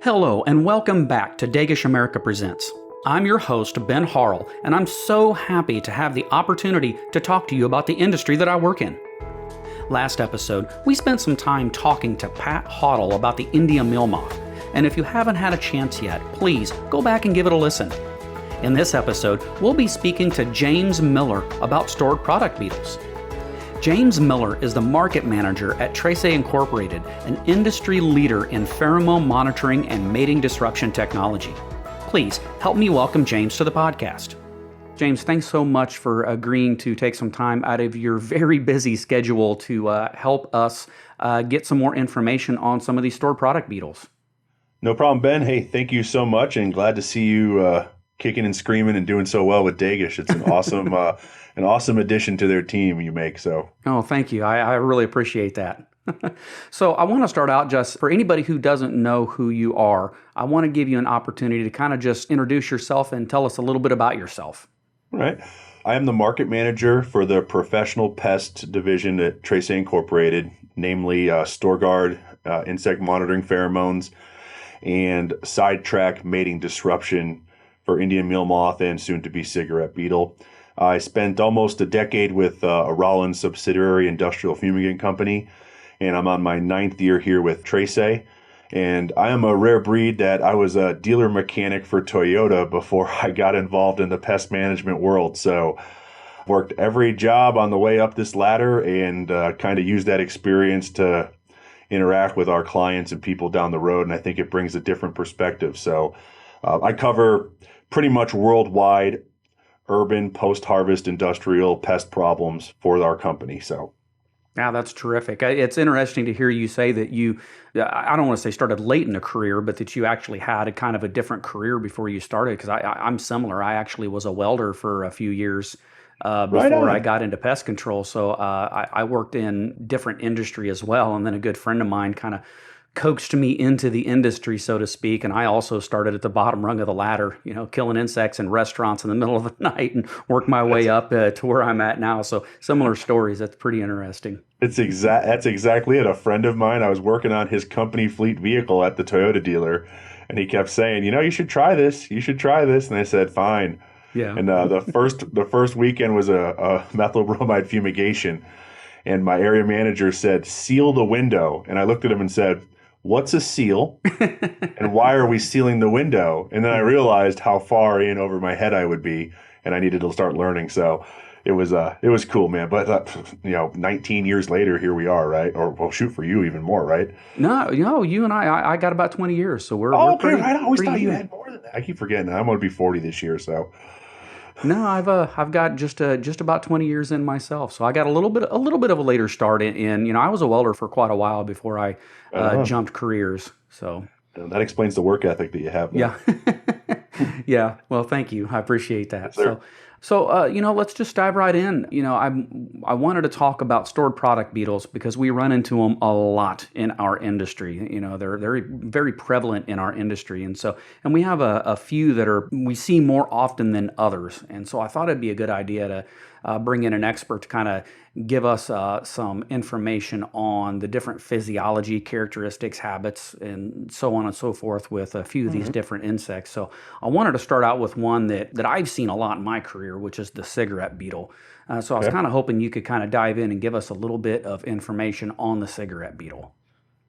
Hello, and welcome back to Dagish America Presents. I'm your host, Ben Harrell, and I'm so happy to have the opportunity to talk to you about the industry that I work in. Last episode, we spent some time talking to Pat Hoddle about the India meal moth, and if you haven't had a chance yet, please go back and give it a listen. In this episode, we'll be speaking to James Miller about stored product beetles. James Miller is the market manager at Trace Incorporated, an industry leader in pheromone monitoring and mating disruption technology. Please help me welcome James to the podcast. James, thanks so much for agreeing to take some time out of your very busy schedule to help us get some more information on some of these stored product beetles. No problem, Ben. Hey, thank you so much, and glad to see you kicking and screaming and doing so well with Dagish. It's an awesome, an awesome addition to their team you make. So, oh, thank you. I really appreciate that. So I want to start out just for anybody who doesn't know who you are. I want to give you an opportunity to kind of just introduce yourself and tell us a little bit about yourself. All right. I am the market manager for the professional pest division at Trace Incorporated, namely StoreGuard, insect monitoring pheromones, and sidetrack mating disruption for Indian meal moth and soon to be cigarette beetle. I spent almost a decade with a Rollins subsidiary industrial fumigant company, and I'm on my 9th year here with Trace. And I am a rare breed that I was a dealer mechanic for Toyota before I got involved in the pest management world. So worked every job on the way up this ladder and kind of used that experience to interact with our clients and people down the road. And I think it brings a different perspective. So I cover pretty much worldwide urban post-harvest industrial pest problems for our company. So. Yeah, that's terrific. It's interesting to hear you say that you, I don't want to say started late in a career, but that you actually had a kind of a different career before you started, because I'm similar. I actually was a welder for a few years before I got into pest control. So I worked in different industry as well. And then a good friend of mine kind of coaxed me into the industry, so to speak. And I also started at the bottom rung of the ladder, killing insects in restaurants in the middle of the night and worked my way up to where I'm at now. So similar stories. That's pretty interesting. That's exactly it. A friend of mine, I was working on his company fleet vehicle at the Toyota dealer, and he kept saying, you should try this. You should try this. And I said, fine. Yeah. And the first weekend was a methyl bromide fumigation. And my area manager said, seal the window. And I looked at him and said, what's a seal and why are we sealing the window? And then I realized how far in over my head I would be, and I needed to start learning. So it was cool, man. But 19 years later, here we are, right? Or well, shoot, for you even more, right? No, you and I got about 20 years, so we're okay, pretty, right. I always pretty thought you good. had more than that. I keep forgetting that. I'm going to be 40 this year, so. No, I've got just about 20 years in myself, so I got a little bit of a later start in. I was a welder for quite a while before I jumped careers. So that explains the work ethic that you have now. Yeah, yeah. Well, thank you. I appreciate that. Yes, So let's just dive right in. I wanted to talk about stored product beetles because we run into them a lot in our industry. They're very, very prevalent in our industry. And we have a few that we see more often than others. And so I thought it'd be a good idea to bring in an expert to kind of give us some information on the different physiology, characteristics, habits, and so on and so forth with a few of these different insects. So I wanted to start out with one that I've seen a lot in my career, which is the cigarette beetle. So I was kind of hoping you could kind of dive in and give us a little bit of information on the cigarette beetle.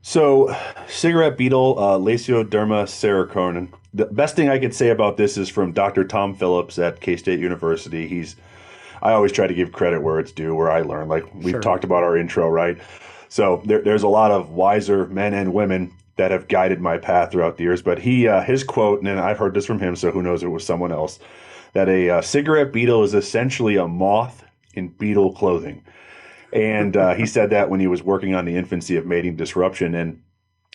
So, cigarette beetle, Lacioderma sericornis. The best thing I could say about this is from Dr. Tom Phillips at K-State University. I always try to give credit where it's due, where I learned. Like we've talked about our intro, right? So there's a lot of wiser men and women that have guided my path throughout the years. But his quote, and I've heard this from him, so who knows if it was someone else, that a cigarette beetle is essentially a moth in beetle clothing. And he said that when he was working on the infancy of mating disruption. And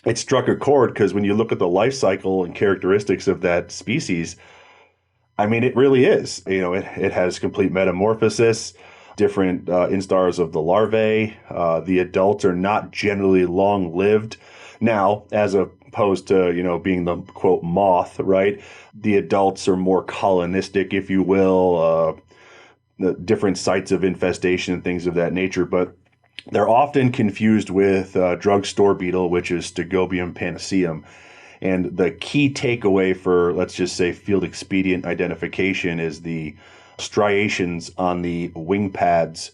it struck a chord because when you look at the life cycle and characteristics of that species, I mean, it really is. It has complete metamorphosis, different instars of the larvae. The adults are not generally long-lived. Now, as opposed to, being the, quote, moth, right? The adults are more colonistic, if you will, the different sites of infestation and things of that nature. But they're often confused with drugstore beetle, which is Stegobium panaceum. And the key takeaway for, let's just say, field expedient identification is the striations on the wing pads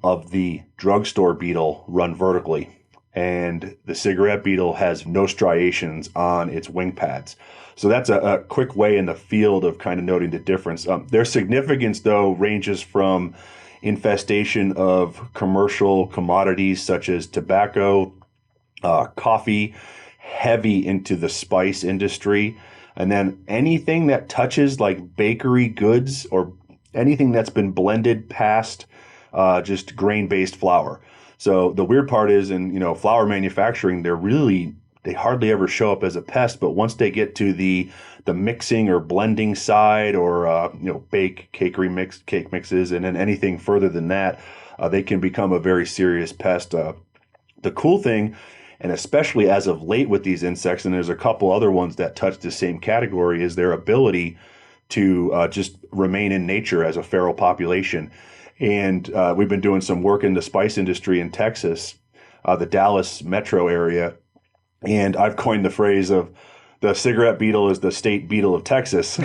of the drugstore beetle run vertically. And the cigarette beetle has no striations on its wing pads. So that's a quick way in the field of kind of noting the difference. Their significance, though, ranges from infestation of commercial commodities such as tobacco, coffee, heavy into the spice industry, and then anything that touches like bakery goods or anything that's been blended past just grain-based flour. So the weird part is in flour manufacturing, they hardly ever show up as a pest, but once they get to the mixing or blending side, or cake mixes, and then anything further than that, they can become a very serious pest. The cool thing, and especially as of late with these insects, and there's a couple other ones that touch the same category, is their ability to just remain in nature as a feral population. And we've been doing some work in the spice industry in Texas, the Dallas metro area. And I've coined the phrase of the cigarette beetle is the state beetle of Texas,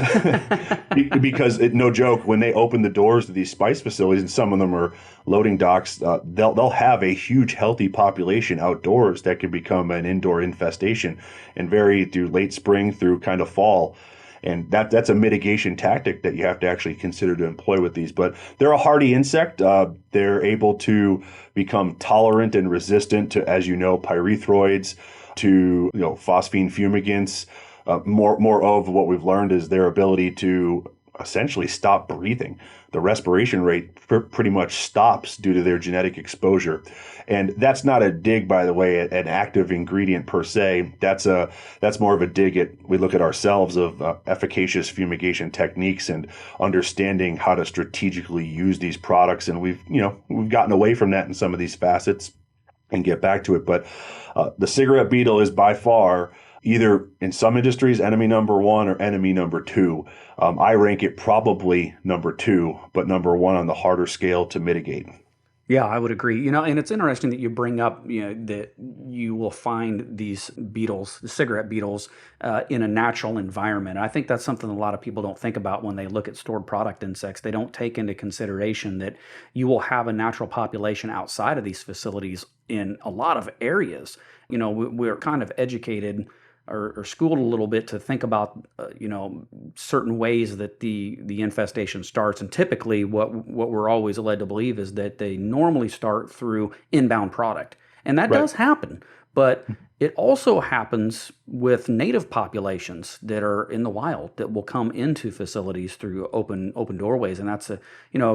because no joke, when they open the doors to these spice facilities, and some of them are loading docks, they'll have a huge healthy population outdoors that can become an indoor infestation and vary through late spring through kind of fall. And that's a mitigation tactic that you have to actually consider to employ with these. But they're a hardy insect. They're able to become tolerant and resistant to, as you know, pyrethroids, to phosphine fumigants. More of what we've learned is their ability to essentially stop breathing. The respiration rate pretty much stops due to their genetic exposure. And that's not a dig, by the way, at an active ingredient per se. That's more of a dig at, we look at ourselves of efficacious fumigation techniques and understanding how to strategically use these products. And we've gotten away from that in some of these facets and get back to it. But the cigarette beetle is by far either in some industries enemy number one or enemy number two. I rank it probably number two, but number one on the harder scale to mitigate. Yeah, I would agree. And it's interesting that you bring up, that you will find these beetles, the cigarette beetles, in a natural environment. I think that's something a lot of people don't think about when they look at stored product insects. They don't take into consideration that you will have a natural population outside of these facilities in a lot of areas. We're kind of educated or schooled a little bit to think about certain ways that the infestation starts, and typically what we're always led to believe is that they normally start through inbound product, and that does happen, but it also happens with native populations that are in the wild that will come into facilities through open doorways, and that's a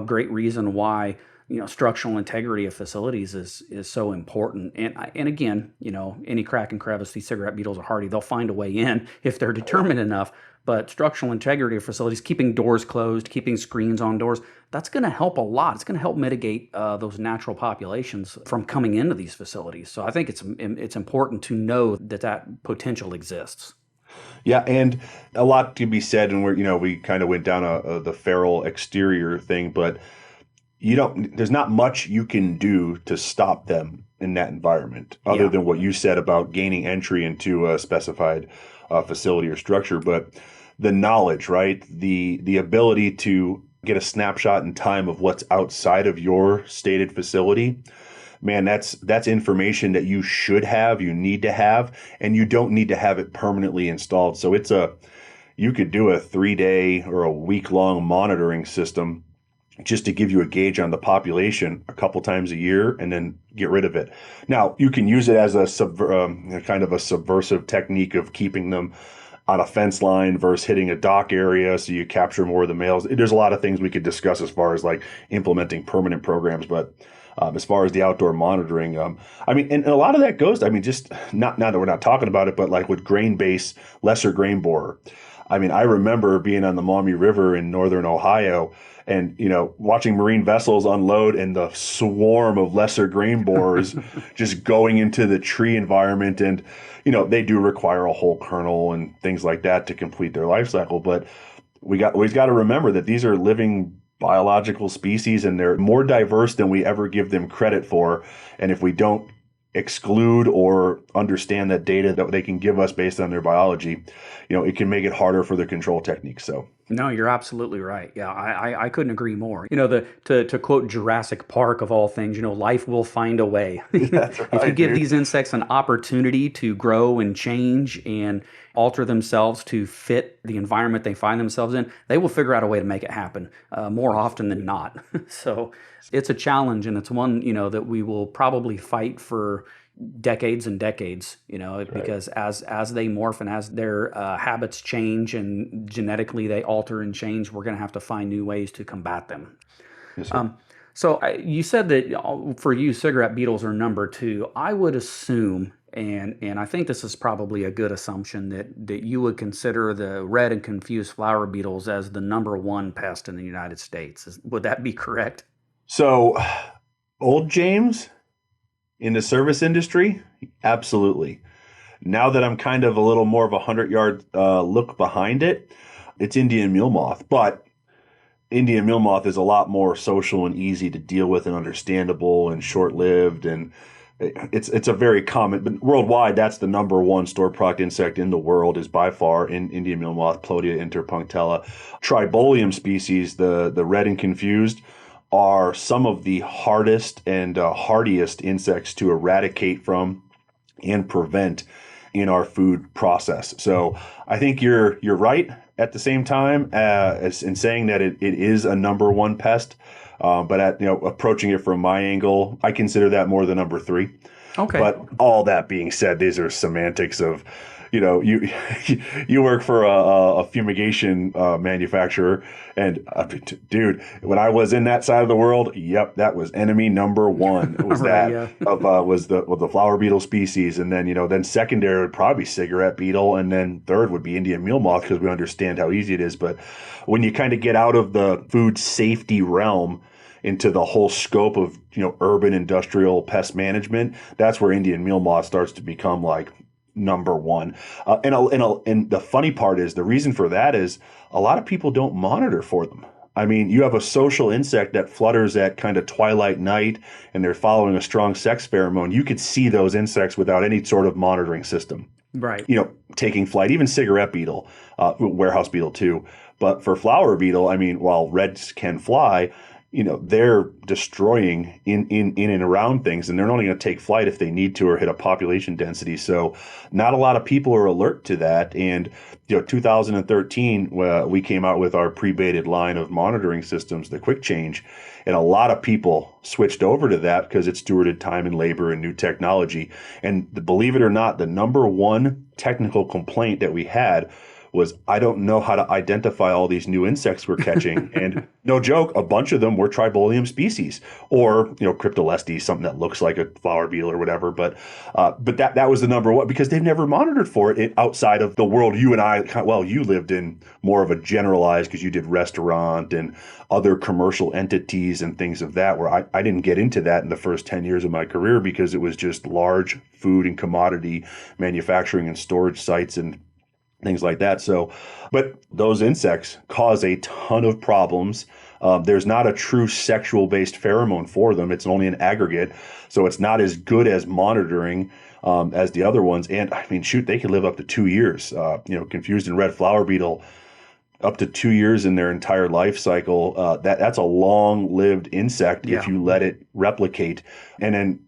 great reason why structural integrity of facilities is so important. And again, any crack and crevice, these cigarette beetles are hardy. They'll find a way in if they're determined enough. But structural integrity of facilities, keeping doors closed, keeping screens on doors, that's going to help a lot. It's going to help mitigate those natural populations from coming into these facilities. So I think it's important to know that potential exists. Yeah, and a lot to be said, and we kind of went down the feral exterior thing, but there's not much you can do to stop them in that environment other than what you said about gaining entry into a specified facility or structure. But the knowledge, right? The ability to get a snapshot in time of what's outside of your stated facility, man, that's information that you should have, you need to have, and you don't need to have it permanently installed. So you could do a 3-day or a week-long monitoring system just to give you a gauge on the population a couple times a year and then get rid of it. Now, you can use it as a kind of a subversive technique of keeping them on a fence line versus hitting a dock area so you capture more of the males. There's a lot of things we could discuss as far as like implementing permanent programs, but as far as the outdoor monitoring, and a lot of that goes, just not now that we're not talking about it, but like with grain-based lesser grain borer. I remember being on the Maumee River in northern Ohio and, watching marine vessels unload and the swarm of lesser grain borers just going into the tree environment. And, they do require a whole kernel and things like that to complete their life cycle. But we've got to remember that these are living biological species and they're more diverse than we ever give them credit for. And if we don't exclude or understand that data that they can give us based on their biology, it can make it harder for the control techniques. So No, you're absolutely right. Yeah, I couldn't agree more. To quote Jurassic Park of all things, life will find a way. that's If you right, give dude. these insects an opportunity to grow and change and alter themselves to fit the environment they find themselves in, they will figure out a way to make it happen more often than not. So it's a challenge, and it's one, that we will probably fight for decades and decades, Right. because as they morph and as their habits change and genetically they alter and change, we're going to have to find new ways to combat them. Yes, sir. Um, you said that for you, cigarette beetles are number two. I would assume, and I think this is probably a good assumption, that you would consider the red and confused flower beetles as the number one pest in the United States. Would that be correct? So, old James in the service industry, absolutely. Now that I'm kind of a little more of a 100-yard look behind it, it's Indian meal moth. But Indian meal moth is a lot more social and easy to deal with and understandable and short-lived, and it's a very common. But worldwide, that's the number one store product insect in the world is by far in Indian meal moth, Plodia interpunctella. Tribolium species, the red and confused, are some of the hardest and hardiest insects to eradicate from and prevent in our food process. So I think you're right at the same time as in saying that it is a number one pest. But approaching it from my angle, I consider that more the number three. Okay. But all that being said, these are semantics of, you you work for a fumigation manufacturer, and dude, when I was in that side of the world, yep, that was enemy number one. It was Right. that Yeah. of was the flower beetle species, and then then secondary would probably be cigarette beetle, and then third would be Indian meal moth because we understand how easy it is. But when you kind of get out of the food safety realm into the whole scope of urban industrial pest management, that's where Indian meal moth starts to become like number one. And the funny part is the reason for that is a lot of people don't monitor for them. I mean, you have a social insect that flutters at kind of twilight night and they're following a strong sex pheromone. You could see those insects without any sort of monitoring system, Right. taking flight, even cigarette beetle, warehouse beetle too. But for flower beetle, I mean, while reds can fly, they're destroying in and around things, and they're only going to take flight if they need to or hit a population density. So not a lot of people are alert to that. And 2013, we came out with our pre-baited line of monitoring systems, the Quick Change, and a lot of people switched over to that because it stewarded time and labor and new technology. And believe it or not, the number one technical complaint that we had was I don't know how to identify all these new insects we're catching. And no joke, a bunch of them were Tribolium species or, Cryptolestes, something that looks like a flower beetle or whatever. But that was the number one because they've never monitored for it outside of the world you and I, well, you lived in more of a generalized because you did restaurant and other commercial entities and things of that, where I didn't get into that in the first 10 years of my career because it was just large food and commodity manufacturing and storage sites and things like that. So, but those insects cause a ton of problems. There's not a true sexual based pheromone for them. It's only an aggregate. So it's not as good as monitoring as the other ones. And I mean, shoot, they can live up to 2 years. Confused and red flower beetle, up to 2 years in their entire life cycle. That's a long lived insect if Yeah. you let it replicate. And then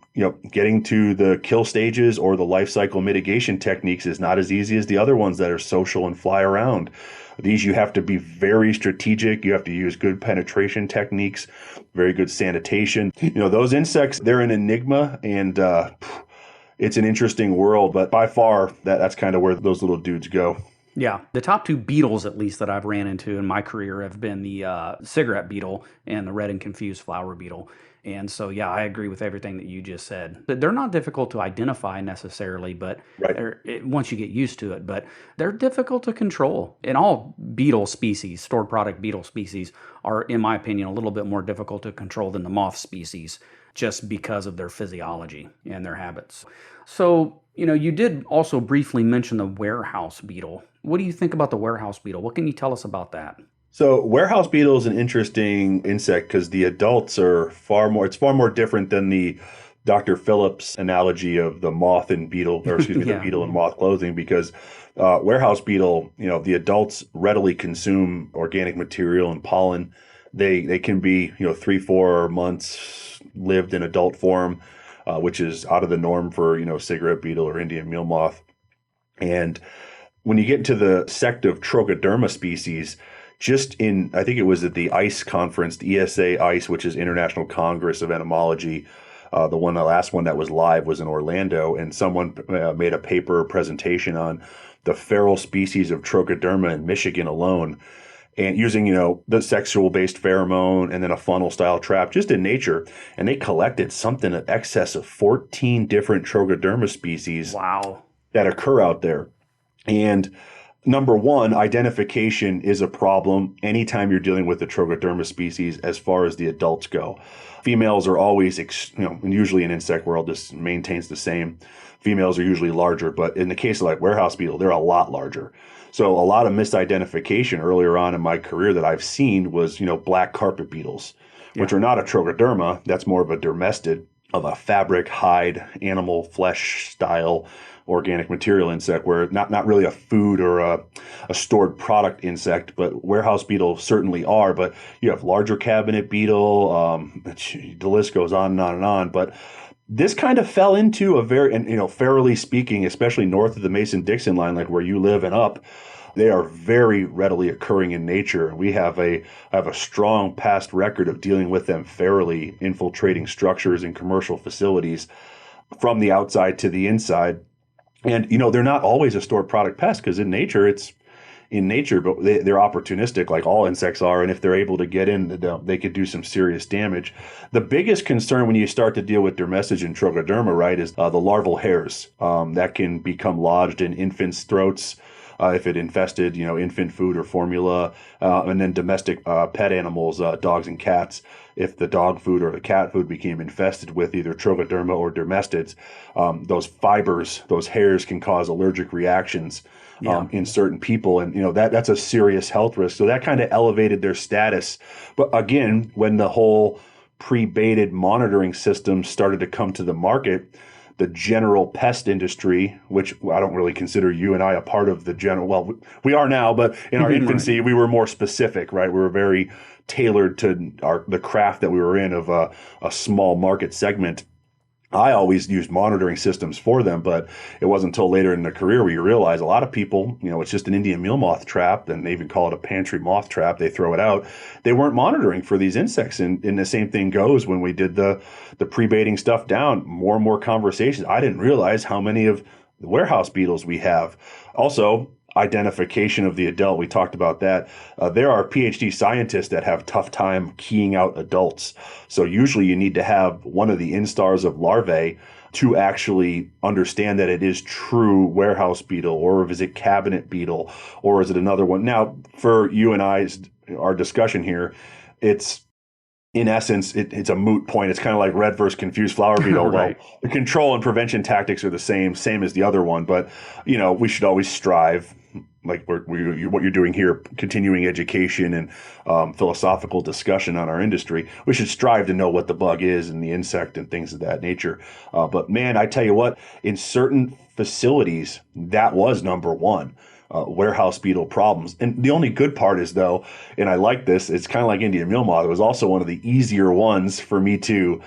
getting to the kill stages or the life cycle mitigation techniques is not as easy as the other ones that are social and fly around. These you have to be very strategic. You have to use good penetration techniques, very good sanitation. Those insects, they're an enigma, and it's an interesting world. But by far, that's kind of where those little dudes go. Yeah, the top two beetles, at least, that I've ran into in my career have been the cigarette beetle and the red and confused flower beetle. And so, yeah, I agree with everything that you just said. They're not difficult to identify necessarily, but Right. once you get used to it, but they're difficult to control. And all beetle species, stored product beetle species, are, in my opinion, a little bit more difficult to control than the moth species, just because of their physiology and their habits. So, you did also briefly mention the warehouse beetle. What do you think about the warehouse beetle? What can you tell us about that? So warehouse beetle is an interesting insect because the adults are it's far more different than the Dr. Phillips' analogy of the moth and beetle, or excuse me, the Yeah. beetle and moth clothing, because warehouse beetle, the adults readily consume organic material and pollen. They can be 3-4 months lived in adult form, which is out of the norm for cigarette beetle or Indian meal moth. And when you get into the sect of Trochoderma species, just in, I think it was at the ICE conference, the ESA ICE, which is International Congress of Entomology, the last one that was live was in Orlando, and someone made a paper presentation on the feral species of Trochoderma in Michigan alone, and using the sexual based pheromone and then a funnel style trap just in nature, and they collected something in excess of 14 different Trochoderma species Wow. that occur out there. And number one, identification is a problem anytime you're dealing with the Trochoderma species as far as the adults go. Females are always, and usually in insect world, this maintains the same. Females are usually larger, but in the case of like warehouse beetle, they're a lot larger. So a lot of misidentification earlier on in my career that I've seen was, black carpet beetles, which Yeah. are not a Trochoderma. That's more of a dermestid of a fabric, hide, animal flesh style organic material insect, where not really a food or a stored product insect, but warehouse beetle certainly are. But you have larger cabinet beetle. The list goes on and on and on. But this kind of fell into a very, and fairly speaking, especially north of the Mason-Dixon line, like where you live and up, they are very readily occurring in nature. We have a strong past record of dealing with them fairly, infiltrating structures and commercial facilities from the outside to the inside. And they're not always a stored product pest, because in nature it's in nature, but they're opportunistic like all insects are. And if they're able to get in, they could do some serious damage. The biggest concern when you start to deal with dermestid and Trochoderma, right, is the larval hairs that can become lodged in infants' throats if it infested, infant food or formula, and then domestic pet animals, dogs and cats. If the dog food or the cat food became infested with either Trochoderma or dermestids, those fibers, those hairs can cause allergic reactions Yeah. in certain people, and that's a serious health risk. So that kind of elevated their status. But again, when the whole pre-baited monitoring system started to come to the market, the general pest industry, which I don't really consider you and I a part of the general, well, we are now, but in our infancy, Right. we were more specific, right? We were very tailored to the craft that we were in of a small market segment. I always used monitoring systems for them, but it wasn't until later in the career where you realize a lot of people, it's just an Indian meal moth trap, and they even call it a pantry moth trap. They throw it out. They weren't monitoring for these insects. And the same thing goes when we did the pre-baiting stuff down, more and more conversations. I didn't realize how many of the warehouse beetles we have. Also, identification of the adult. We talked about that. There are PhD scientists that have tough time keying out adults. So usually you need to have one of the instars of larvae to actually understand that it is true warehouse beetle, or is it cabinet beetle, or is it another one. Now, for you and our discussion here, it's in essence, it's a moot point. It's kind of like red versus confused flower beetle. Well, Right. the control and prevention tactics are the same as the other one. But, we should always strive, like what you're doing here, continuing education and philosophical discussion on our industry. We should strive to know what the bug is and the insect and things of that nature. But man, I tell you what, in certain facilities, that was number one. Warehouse beetle problems. And the only good part is, though, and I like this, it's kind of like Indian meal moth. It was also one of the easier ones for me to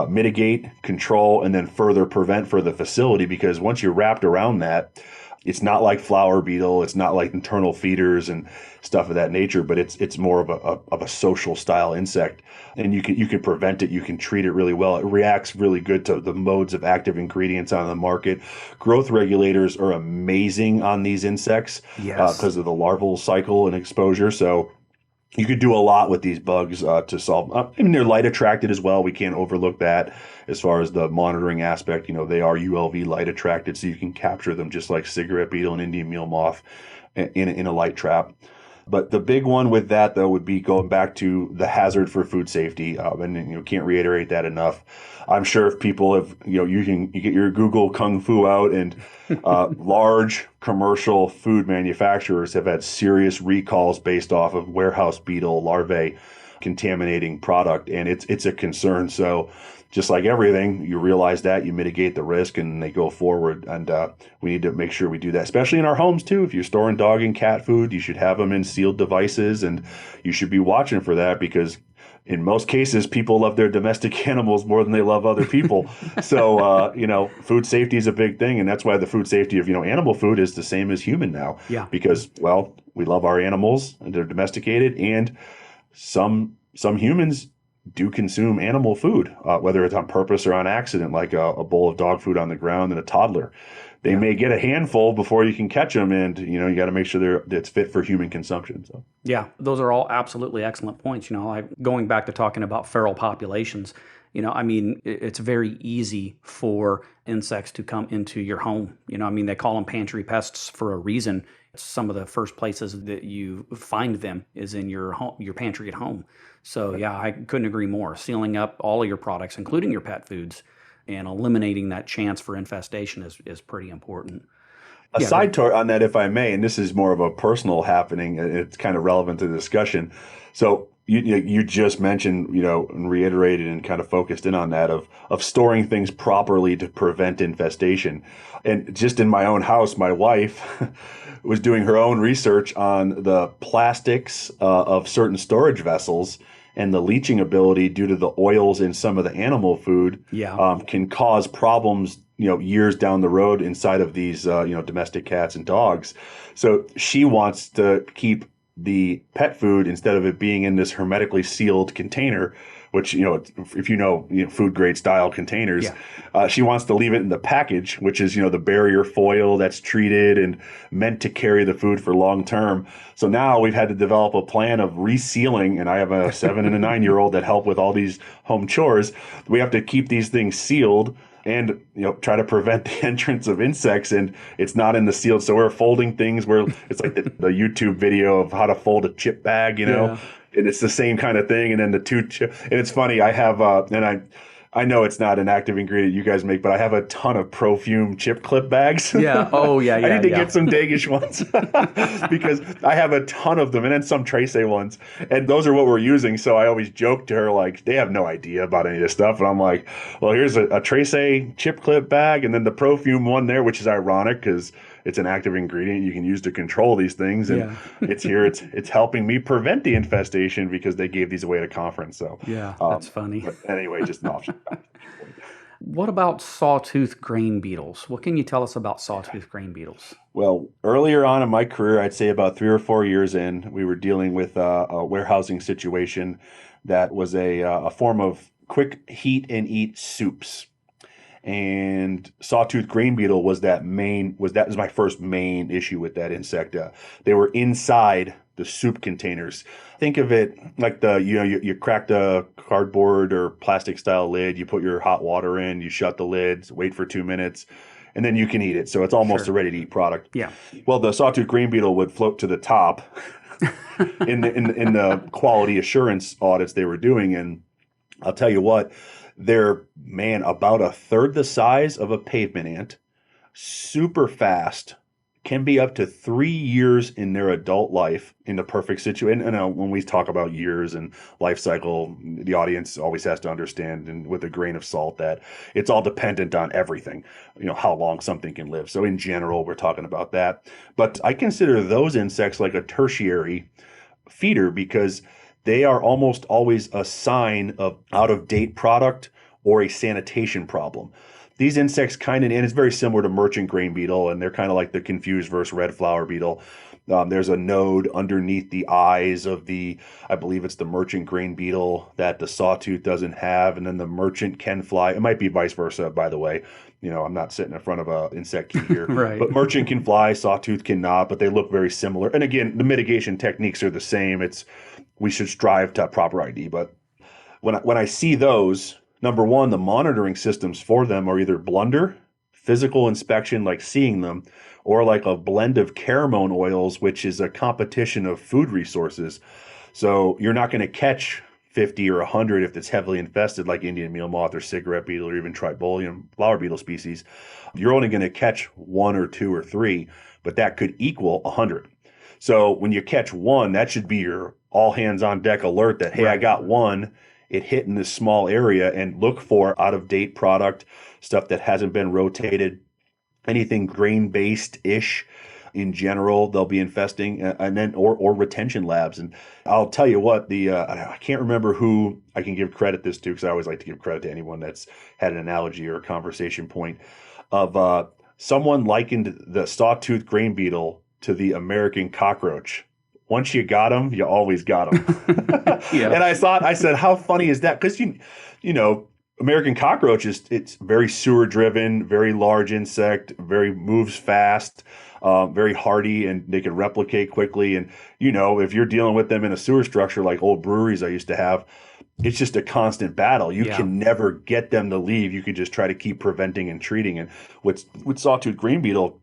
mitigate, control, and then further prevent for the facility, because once you're wrapped around that, it's not like flower beetle, it's not like internal feeders and stuff of that nature, but it's more of a social style insect, and you can prevent it, you can treat it really well. It reacts really good to the modes of active ingredients on the market. Growth regulators are amazing on these insects Yes. because of the larval cycle and exposure. So you could do a lot with these bugs to solve. I mean, they're light attracted as well. We can't overlook that as far as the monitoring aspect. They are ULV light attracted, so you can capture them just like cigarette beetle and Indian meal moth in a light trap. But the big one with that, though, would be going back to the hazard for food safety, and can't reiterate that enough. I'm sure if people have, you get your Google Kung Fu out, and large commercial food manufacturers have had serious recalls based off of warehouse beetle larvae contaminating product, and it's a concern. So just like everything, you realize that, you mitigate the risk, and they go forward. And we need to make sure we do that, especially in our homes too. If you're storing dog and cat food, you should have them in sealed devices, and you should be watching for that, because in most cases, people love their domestic animals more than they love other people. So, food safety is a big thing. And that's why the food safety of, animal food is the same as human now. Yeah. Because, well, we love our animals and they're domesticated. And some humans do consume animal food, whether it's on purpose or on accident, like a bowl of dog food on the ground and a toddler. They may get a handful before you can catch them, and you got to make sure it's fit for human consumption. So yeah, those are all absolutely excellent points. Going back to talking about feral populations, it's very easy for insects to come into your home. They call them pantry pests for a reason. Some of the first places that you find them is in your home, your pantry at home. So yeah, I couldn't agree more. Sealing up all of your products, including your pet foods, and eliminating that chance for infestation is pretty important. A side tour on that, if I may, and this is more of a personal happening. It's kind of relevant to the discussion. So you just mentioned, and reiterated and kind of focused in on that of storing things properly to prevent infestation. And just in my own house, my wife was doing her own research on the plastics of certain storage vessels, and the leaching ability due to the oils in some of the animal food can cause problems, years down the road inside of these, domestic cats and dogs. So she wants to keep the pet food, instead of it being in this hermetically sealed container, which, if food grade style containers, she wants to leave it in the package, which is, the barrier foil that's treated and meant to carry the food for long term. So now we've had to develop a plan of resealing, and I have a 7 and a 9-year-old that help with all these home chores. We have to keep these things sealed and try to prevent the entrance of insects, and it's not in the sealed. So we're folding things where it's like the YouTube video of how to fold a chip bag, and it's the same kind of thing. And then the two chip, and it's funny. I have I know it's not an active ingredient you guys make, but I have a ton of Perfume chip clip bags. Yeah. Oh, yeah. I need to get some Dagish ones because I have a ton of them, and then some Trace ones. And those are what we're using. So I always joke to her, like, they have no idea about any of this stuff. And I'm like, well, here's a Trace chip clip bag, and then the Perfume one there, which is ironic because it's an active ingredient you can use to control these things. And it's here. It's helping me prevent the infestation because they gave these away at a conference. So yeah, that's funny. But anyway, just an option. What about sawtooth grain beetles? What can you tell us about sawtooth grain beetles? Well, earlier on in my career, I'd say about 3 or 4 years in, we were dealing with a warehousing situation that was a form of quick heat and eat soups. And sawtooth grain beetle was my first main issue with that insect. They were inside the soup containers. Think of it like you crack the cardboard or plastic style lid, you put your hot water in, you shut the lids, wait for 2 minutes, and then you can eat it. So it's almost a ready to eat product. Yeah. Well, the sawtooth grain beetle would float to the top in the quality assurance audits they were doing, and I'll tell you what. They're, about a third the size of a pavement ant, super fast, can be up to 3 years in their adult life in the perfect situation. And when we talk about years and life cycle, the audience always has to understand, and with a grain of salt, that it's all dependent on everything, how long something can live. So in general, we're talking about that. But I consider those insects like a tertiary feeder because they are almost always a sign of out-of-date product or a sanitation problem. These insects and it's very similar to merchant grain beetle, and they're kind of like the confused versus red flower beetle. There's a node underneath the eyes of I believe it's the merchant grain beetle that the sawtooth doesn't have, and then the merchant can fly. It might be vice versa, by the way. I'm not sitting in front of an insect key here. Right. But merchant can fly, sawtooth cannot, but they look very similar. And again, the mitigation techniques are the same. We should strive to proper ID. But when I see those, number one, the monitoring systems for them are either blunder, physical inspection, like seeing them, or like a blend of pheromone oils, which is a competition of food resources. So you're not going to catch 50 or 100 if it's heavily infested, like Indian meal moth or cigarette beetle or even tribolium flower beetle species. You're only going to catch 1 or 2 or 3, but that could equal 100. So when you catch one, that should be your all hands on deck alert that, hey, I got one. it hit in this small area and look for out-of-date product, stuff that hasn't been rotated, anything grain-based-ish in general. They'll be infesting, and then or retention labs. And I'll tell you what, the I can't remember who I can give credit this to, because I always like to give credit to anyone that's had an analogy or a conversation point of someone likened the sawtooth grain beetle to the American cockroach. Once you got them, you always got them. Yeah. And I said, how funny is that? Because you know, American cockroach it's very sewer driven, very large insect, very moves fast, very hardy, and they can replicate quickly. And if you're dealing with them in a sewer structure like old breweries I used to have, it's just a constant battle. You Yeah. can never get them to leave. You could just try to keep preventing and treating. And with sawtooth green beetle,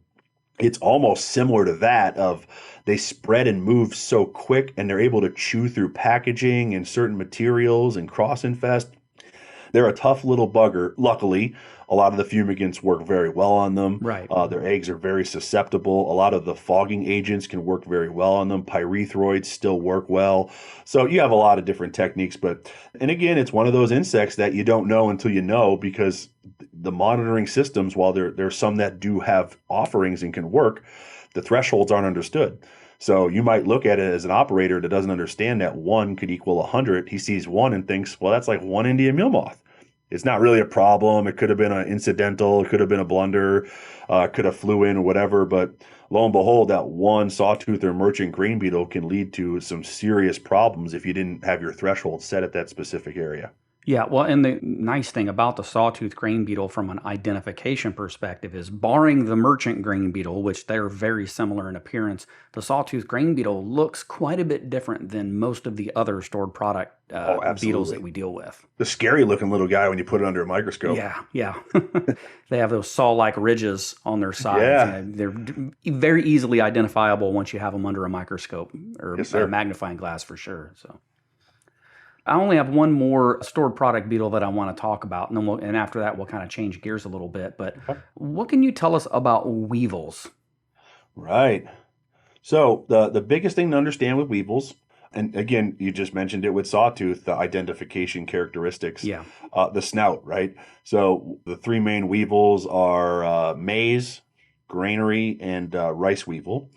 it's almost similar to that of they spread and move so quick, and they're able to chew through packaging and certain materials and cross infest. They're a tough little bugger. Luckily, a lot of the fumigants work very well on them. Right. Their eggs are very susceptible. A lot of the fogging agents can work very well on them. Pyrethroids still work well. So you have a lot of different techniques. And again, it's one of those insects that you don't know until you know, because the monitoring systems, while there's some that do have offerings and can work, the thresholds aren't understood. So you might look at it as an operator that doesn't understand that one could equal 100. He sees one and thinks, well, that's like one Indian meal moth. It's not really a problem. It could have been an incidental. It could have been a blunder. Could have flew in or whatever. But lo and behold, that one sawtooth or merchant green beetle can lead to some serious problems if you didn't have your threshold set at that specific area. Yeah, well, and the nice thing about the sawtooth grain beetle from an identification perspective is, barring the merchant grain beetle, which they're very similar in appearance, the sawtooth grain beetle looks quite a bit different than most of the other stored product beetles that we deal with. The scary looking little guy when you put it under a microscope. Yeah, yeah. They have those saw-like ridges on their sides. Yeah. They're very easily identifiable once you have them under a microscope or Yes, a sir. magnifying glass for sure. So, I only have one more stored product beetle that I want to talk about, and then and after that we'll kind of change gears a little bit. But Okay. what can you tell us about weevils? Right. So the biggest thing to understand with weevils, and again, you just mentioned it with sawtooth, the identification characteristics, Yeah. the snout, right? So the three main weevils are maize, granary, and rice weevil.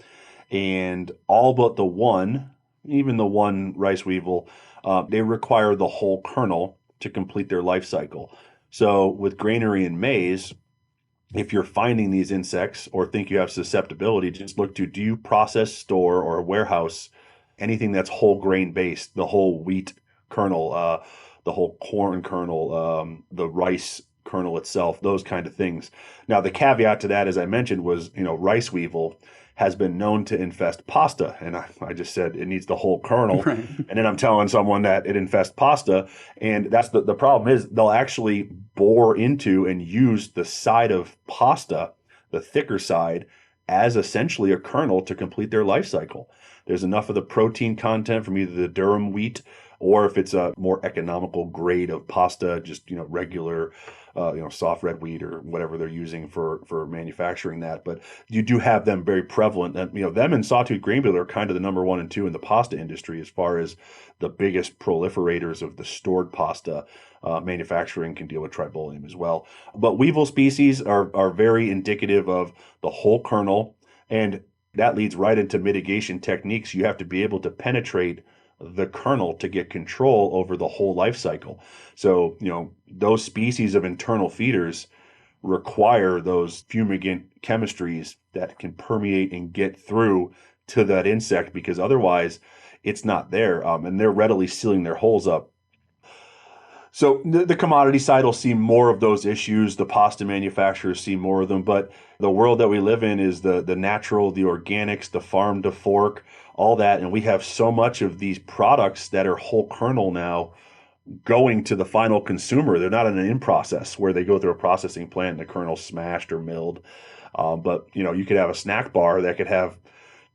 And all but the one, even the one rice weevil, they require the whole kernel to complete their life cycle. So with granary and maize, if you're finding these insects or think you have susceptibility, just look to, do you process, store, or warehouse anything that's whole grain based, the whole wheat kernel, the whole corn kernel, the rice kernel itself, those kind of things. Now, the caveat to that, as I mentioned, was, rice weevil has been known to infest pasta. And I just said it needs the whole kernel. Right. And then I'm telling someone that it infests pasta. And that's the problem is they'll actually bore into and use the side of pasta, the thicker side, as essentially a kernel to complete their life cycle. There's enough of the protein content from either the durum wheat, or if it's a more economical grade of pasta, just regular, soft red wheat or whatever they're using for manufacturing that. But you do have them very prevalent, and them and sawtooth grain beetle are kind of the number one and two in the pasta industry as far as the biggest proliferators of the stored pasta. Manufacturing can deal with tribolium as well. But weevil species are very indicative of the whole kernel, and that leads right into mitigation techniques. You have to be able to penetrate the kernel to get control over the whole life cycle. So, those species of internal feeders require those fumigant chemistries that can permeate and get through to that insect, because otherwise it's not there. And they're readily sealing their holes up. So the commodity side will see more of those issues. The pasta manufacturers see more of them, but the world that we live in is the natural, the organics, the farm to fork, all that. And we have so much of these products that are whole kernel now going to the final consumer. They're not in an in process where they go through a processing plant and the kernel's smashed or milled. But you could have a snack bar that could have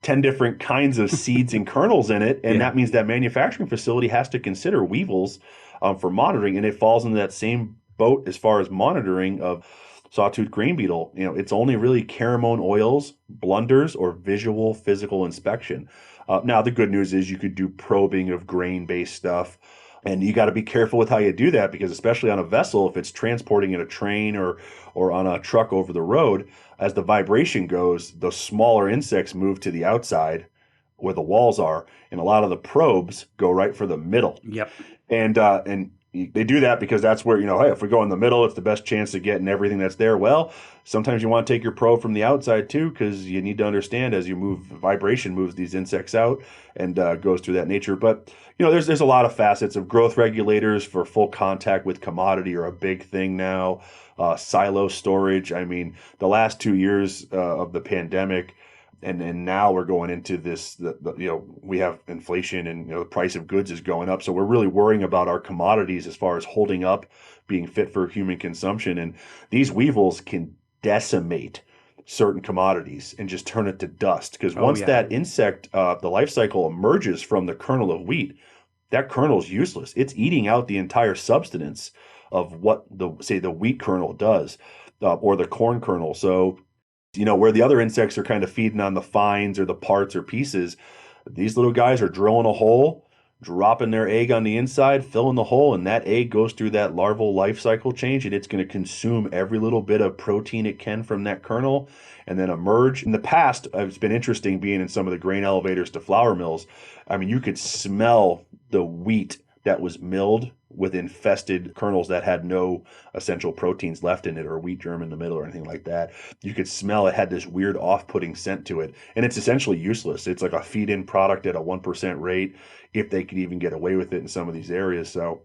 10 different kinds of seeds and kernels in it. And Yeah. that means that manufacturing facility has to consider weevils for monitoring. And it falls into that same boat as far as monitoring of sawtooth grain beetle. It's only really caramone oils, blunders, or visual physical inspection. Now, the good news is you could do probing of grain-based stuff. And you got to be careful with how you do that because especially on a vessel, if it's transporting in a train or on a truck over the road, as the vibration goes, the smaller insects move to the outside where the walls are, and a lot of the probes go right for the middle. Yep. And they do that because that's where, hey, if we go in the middle, it's the best chance of getting everything that's there. Well, sometimes you want to take your probe from the outside too, because you need to understand as you move, vibration moves these insects out and goes through that nature. But there's a lot of facets of growth regulators for full contact with commodity are a big thing now. Silo storage. I mean, the last 2 years of the pandemic and now we're going into this we have inflation and the price of goods is going up, so we're really worrying about our commodities as far as holding up, being fit for human consumption, and these weevils can decimate certain commodities and just turn it to dust because Oh once yeah. that insect the life cycle emerges from the kernel of wheat, that kernel is useless. It's eating out the entire substance of what the wheat kernel does, or the corn kernel. So where the other insects are kind of feeding on the fines or the parts or pieces, these little guys are drilling a hole, dropping their egg on the inside, filling the hole, and that egg goes through that larval life cycle change, and it's going to consume every little bit of protein it can from that kernel and then emerge. In the past, it's been interesting being in some of the grain elevators to flour mills. I mean, you could smell the wheat that was milled with infested kernels that had no essential proteins left in it or wheat germ in the middle or anything like that. You could smell it had this weird off-putting scent to it, and it's essentially useless. It's like a feed-in product at a 1% rate, if they could even get away with it in some of these areas. So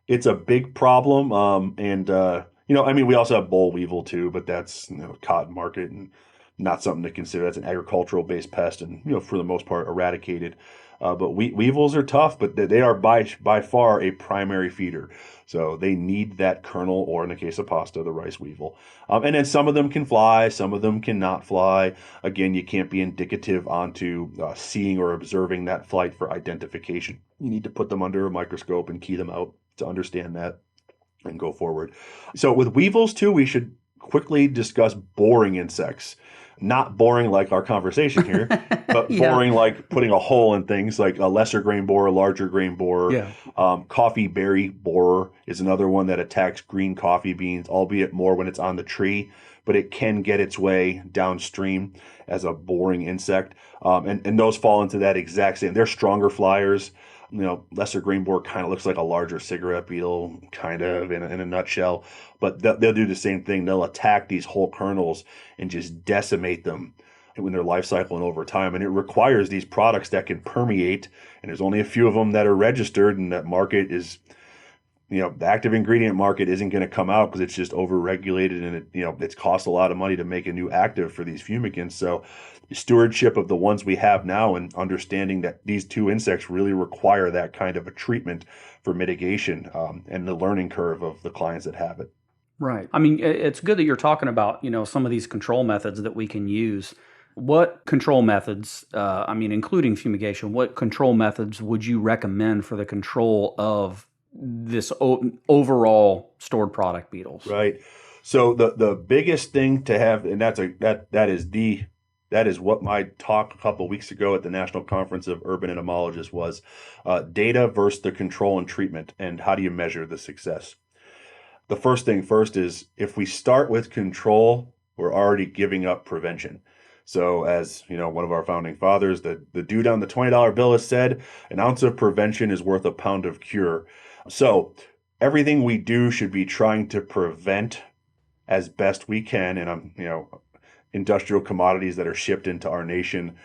it's a big problem. I mean, we also have boll weevil too, but that's cotton market and not something to consider. That's an agricultural based pest, and for the most part eradicated. But weevils are tough, but they are by far a primary feeder. So they need that kernel, or in the case of pasta, the rice weevil. And then some of them can fly, some of them cannot fly. Again, you can't be indicative onto seeing or observing that flight for identification. You need to put them under a microscope and key them out to understand that and go forward. So with weevils too, we should quickly discuss boring insects. Not boring like our conversation here, but Yeah. boring like putting a hole in things, like a lesser grain borer, larger grain borer. Yeah. Coffee berry borer is another one that attacks green coffee beans, albeit more when it's on the tree, but it can get its way downstream as a boring insect. And those fall into that exact same. They're stronger flyers. Lesser grain borer kind of looks like a larger cigarette beetle, kind of in a nutshell. But they'll do the same thing. They'll attack these whole kernels and just decimate them in their life cycle and over time. And it requires these products that can permeate. And there's only a few of them that are registered, and that market is, the active ingredient market isn't going to come out because it's just overregulated, and it's cost a lot of money to make a new active for these fumigants. So stewardship of the ones we have now and understanding that these two insects really require that kind of a treatment for mitigation, and the learning curve of the clients that have it. Right. I mean, it's good that you're talking about, some of these control methods that we can use. What control methods, including fumigation, what control methods would you recommend for the control of this overall stored product beetles? Right. So the biggest thing to have, and that is what my talk a couple of weeks ago at the National Conference of Urban Entomologists was, data versus the control and treatment, and how do you measure the success. The first thing first is, if we start with control, we're already giving up prevention. So as one of our founding fathers, the dude on the $20 bill has said, an ounce of prevention is worth a pound of cure. So everything we do should be trying to prevent as best we can. And industrial commodities that are shipped into our nation,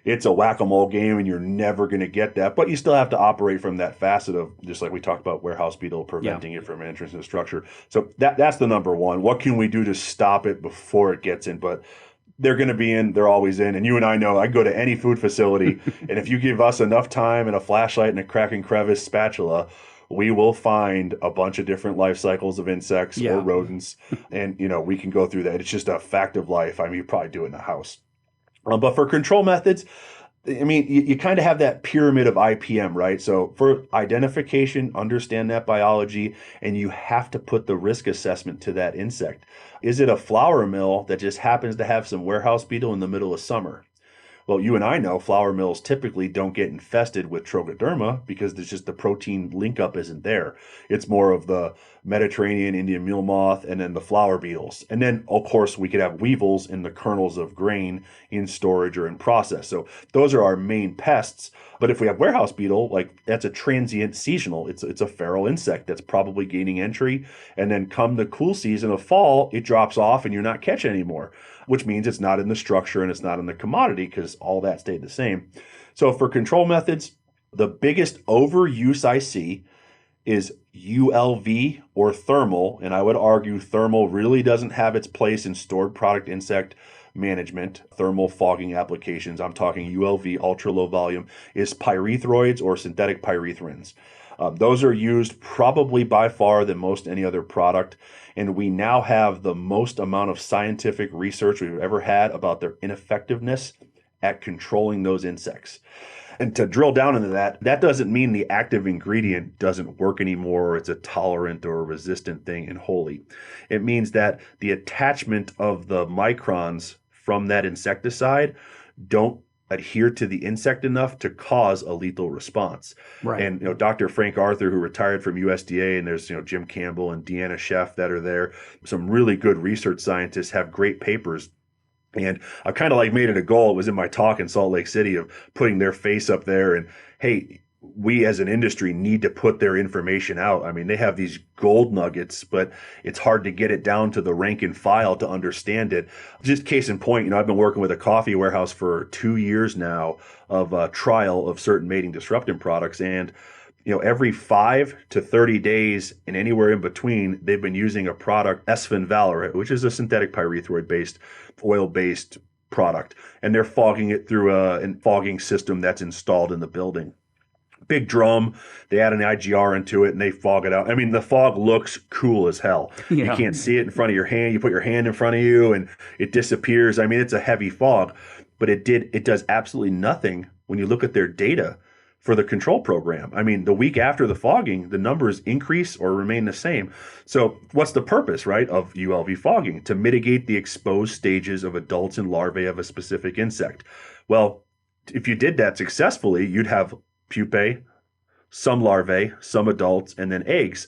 it's a whack-a-mole game, and you're never going to get that. But you still have to operate from that facet of, just like we talked about warehouse beetle, preventing it from entering the structure. So that's the number one. What can we do to stop it before it gets in? But they're going to be in. They're always in. And you and I know, I go to any food facility, and if you give us enough time and a flashlight and a crack and crevice spatula, we will find a bunch of different life cycles of insects or rodents, and we can go through that. It's just a fact of life. I mean, you probably do it in a house. But for control methods, I mean, you kind of have that pyramid of IPM, right? So for identification, understand that biology, and you have to put the risk assessment to that insect. Is it a flour mill that just happens to have some warehouse beetle in the middle of summer? Well, you and I know flour mills typically don't get infested with Trochoderma because there's just the protein link up isn't there. It's more of the Mediterranean Indian meal moth and then the flour beetles. And then, of course, we could have weevils in the kernels of grain in storage or in process. So those are our main pests. But if we have warehouse beetle, like that's a transient seasonal. It's a feral insect that's probably gaining entry. And then come the cool season of fall, it drops off and you're not catching anymore, which means it's not in the structure and it's not in the commodity because all that stayed the same. So for control methods, the biggest overuse I see is ULV or thermal, and I would argue thermal really doesn't have its place in stored product insect management, thermal fogging applications. I'm talking ULV, ultra low volume, is pyrethroids or synthetic pyrethrins. Those are used probably by far than most any other product, and we now have the most amount of scientific research we've ever had about their ineffectiveness at controlling those insects. And to drill down into that, that doesn't mean the active ingredient doesn't work anymore or it's a tolerant or a resistant thing in wholly. It means that the attachment of the microns from that insecticide don't adhere to the insect enough to cause a lethal response. Right. And Dr. Frank Arthur, who retired from USDA, and there's Jim Campbell and Deanna Sheff that are there. Some really good research scientists have great papers. And I kind of like made it a goal. It was in my talk in Salt Lake City of putting their face up there and, hey, we as an industry need to put their information out. I mean, they have these gold nuggets, but it's hard to get it down to the rank and file to understand it. Just case in point, I've been working with a coffee warehouse for 2 years now of a trial of certain mating disruptant products. And every 5 to 30 days and anywhere in between, they've been using a product, Esfen Valor, which is a synthetic pyrethroid-based, oil-based product. And they're fogging it through a fogging system that's installed in the building. Big drum, they add an IGR into it and they fog it out. I mean, the fog looks cool as hell. Yeah. You can't see it in front of your hand. You put your hand in front of you and it disappears. I mean, it's a heavy fog, but it does absolutely nothing when you look at their data for the control program. I mean, the week after the fogging, the numbers increase or remain the same. So what's the purpose, right, of ULV fogging? To mitigate the exposed stages of adults and larvae of a specific insect. Well, if you did that successfully, you'd have pupae, some larvae, some adults, and then eggs.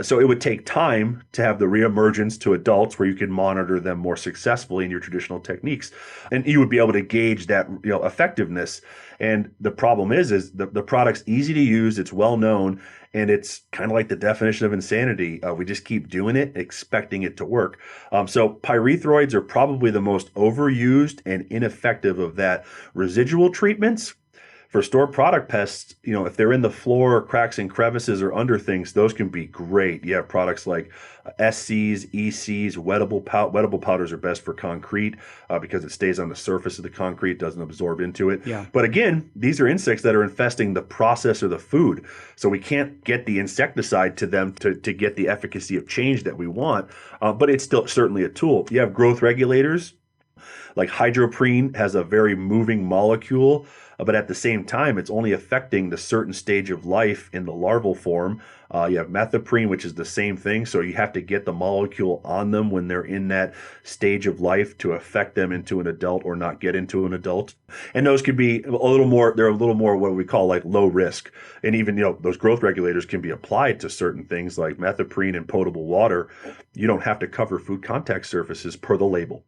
So it would take time to have the reemergence to adults where you can monitor them more successfully in your traditional techniques. And you would be able to gauge that effectiveness. And the problem is the product's easy to use, it's well known, and it's kind of like the definition of insanity. We just keep doing it, expecting it to work. So pyrethroids are probably the most overused and ineffective of that. Residual treatments, for stored product pests, if they're in the floor, cracks and crevices or under things, those can be great. You have products like SCs, ECs, wettable powders are best for concrete because it stays on the surface of the concrete, doesn't absorb into it. Yeah. But again, these are insects that are infesting the process or the food. So we can't get the insecticide to them to get the efficacy of change that we want. But it's still certainly a tool. You have growth regulators. Like hydroprene has a very moving molecule, but at the same time, it's only affecting the certain stage of life in the larval form. You have methoprene, which is the same thing. So you have to get the molecule on them when they're in that stage of life to affect them into an adult or not get into an adult. And those could be they're a little more what we call like low risk. And even, those growth regulators can be applied to certain things like methoprene and potable water. You don't have to cover food contact surfaces per the label.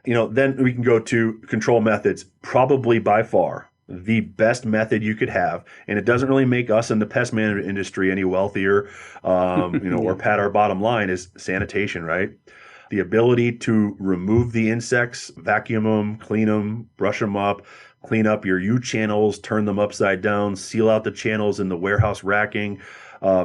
Then we can go to control methods, probably by far the best method you could have. And it doesn't really make us in the pest management industry any wealthier, or pat our bottom line is sanitation, right? The ability to remove the insects, vacuum them, clean them, brush them up, clean up your U channels, turn them upside down, seal out the channels in the warehouse racking,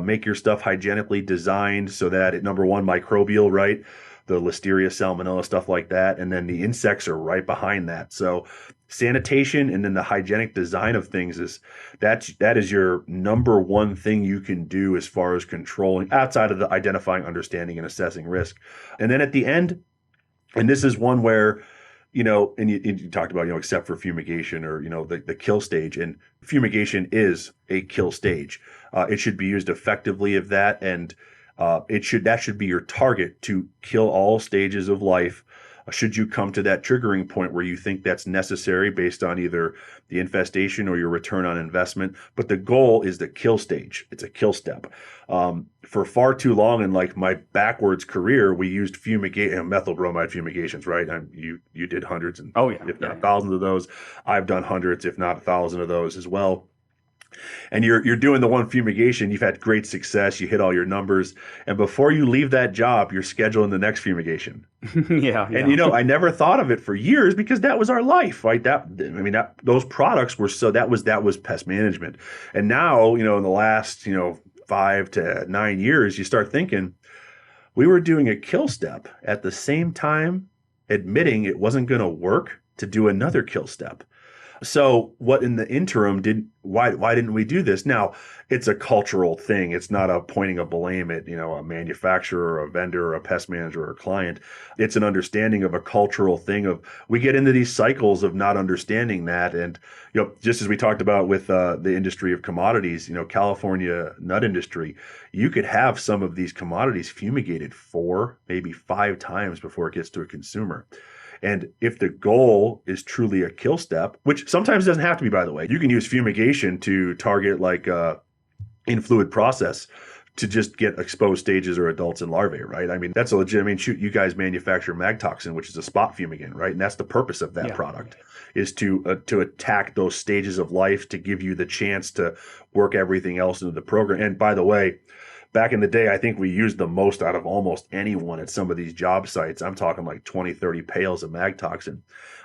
make your stuff hygienically designed so that number one, microbial, right? The listeria, salmonella, stuff like that. And then the insects are right behind that. So sanitation and then the hygienic design of things that is your number one thing you can do as far as controlling outside of the identifying, understanding, and assessing risk. And then at the end, and this is one where, and you talked about, except for fumigation or, the kill stage, and fumigation is a kill stage. It should be used effectively of that. And that should be your target to kill all stages of life should you come to that triggering point where you think that's necessary based on either the infestation or your return on investment. But the goal is the kill stage. It's a kill step. For far too long in like my backwards career, we used methyl bromide fumigations, right? You did hundreds and if not thousands of those. I've done hundreds, if not 1,000 of those as well. And you're doing the one fumigation, you've had great success, you hit all your numbers, and before you leave that job, you're scheduling the next fumigation. And I never thought of it for years because that was our life, right? Those products were that was pest management. And now, in the last, 5 to 9 years, you start thinking we were doing a kill step at the same time admitting it wasn't going to work to do another kill step. So what in the interim why didn't we do this? Now, it's a cultural thing. It's not a pointing a blame at, a manufacturer or a vendor or a pest manager or a client. It's an understanding of a cultural thing of we get into these cycles of not understanding that. And, just as we talked about with the industry of commodities, California nut industry, you could have some of these commodities fumigated 4, maybe 5 times before it gets to a consumer. And if the goal is truly a kill step, which sometimes doesn't have to be, by the way, you can use fumigation to target like in fluid process to just get exposed stages or adults and larvae, right? I mean, that's a legit, shoot, you guys manufacture magtoxin, which is a spot fumigant, right? And that's the purpose of that product is to attack those stages of life to give you the chance to work everything else into the program. And by the way, back in the day, I think we used the most out of almost anyone at some of these job sites. I'm talking like 20, 30 pails of magtoxin.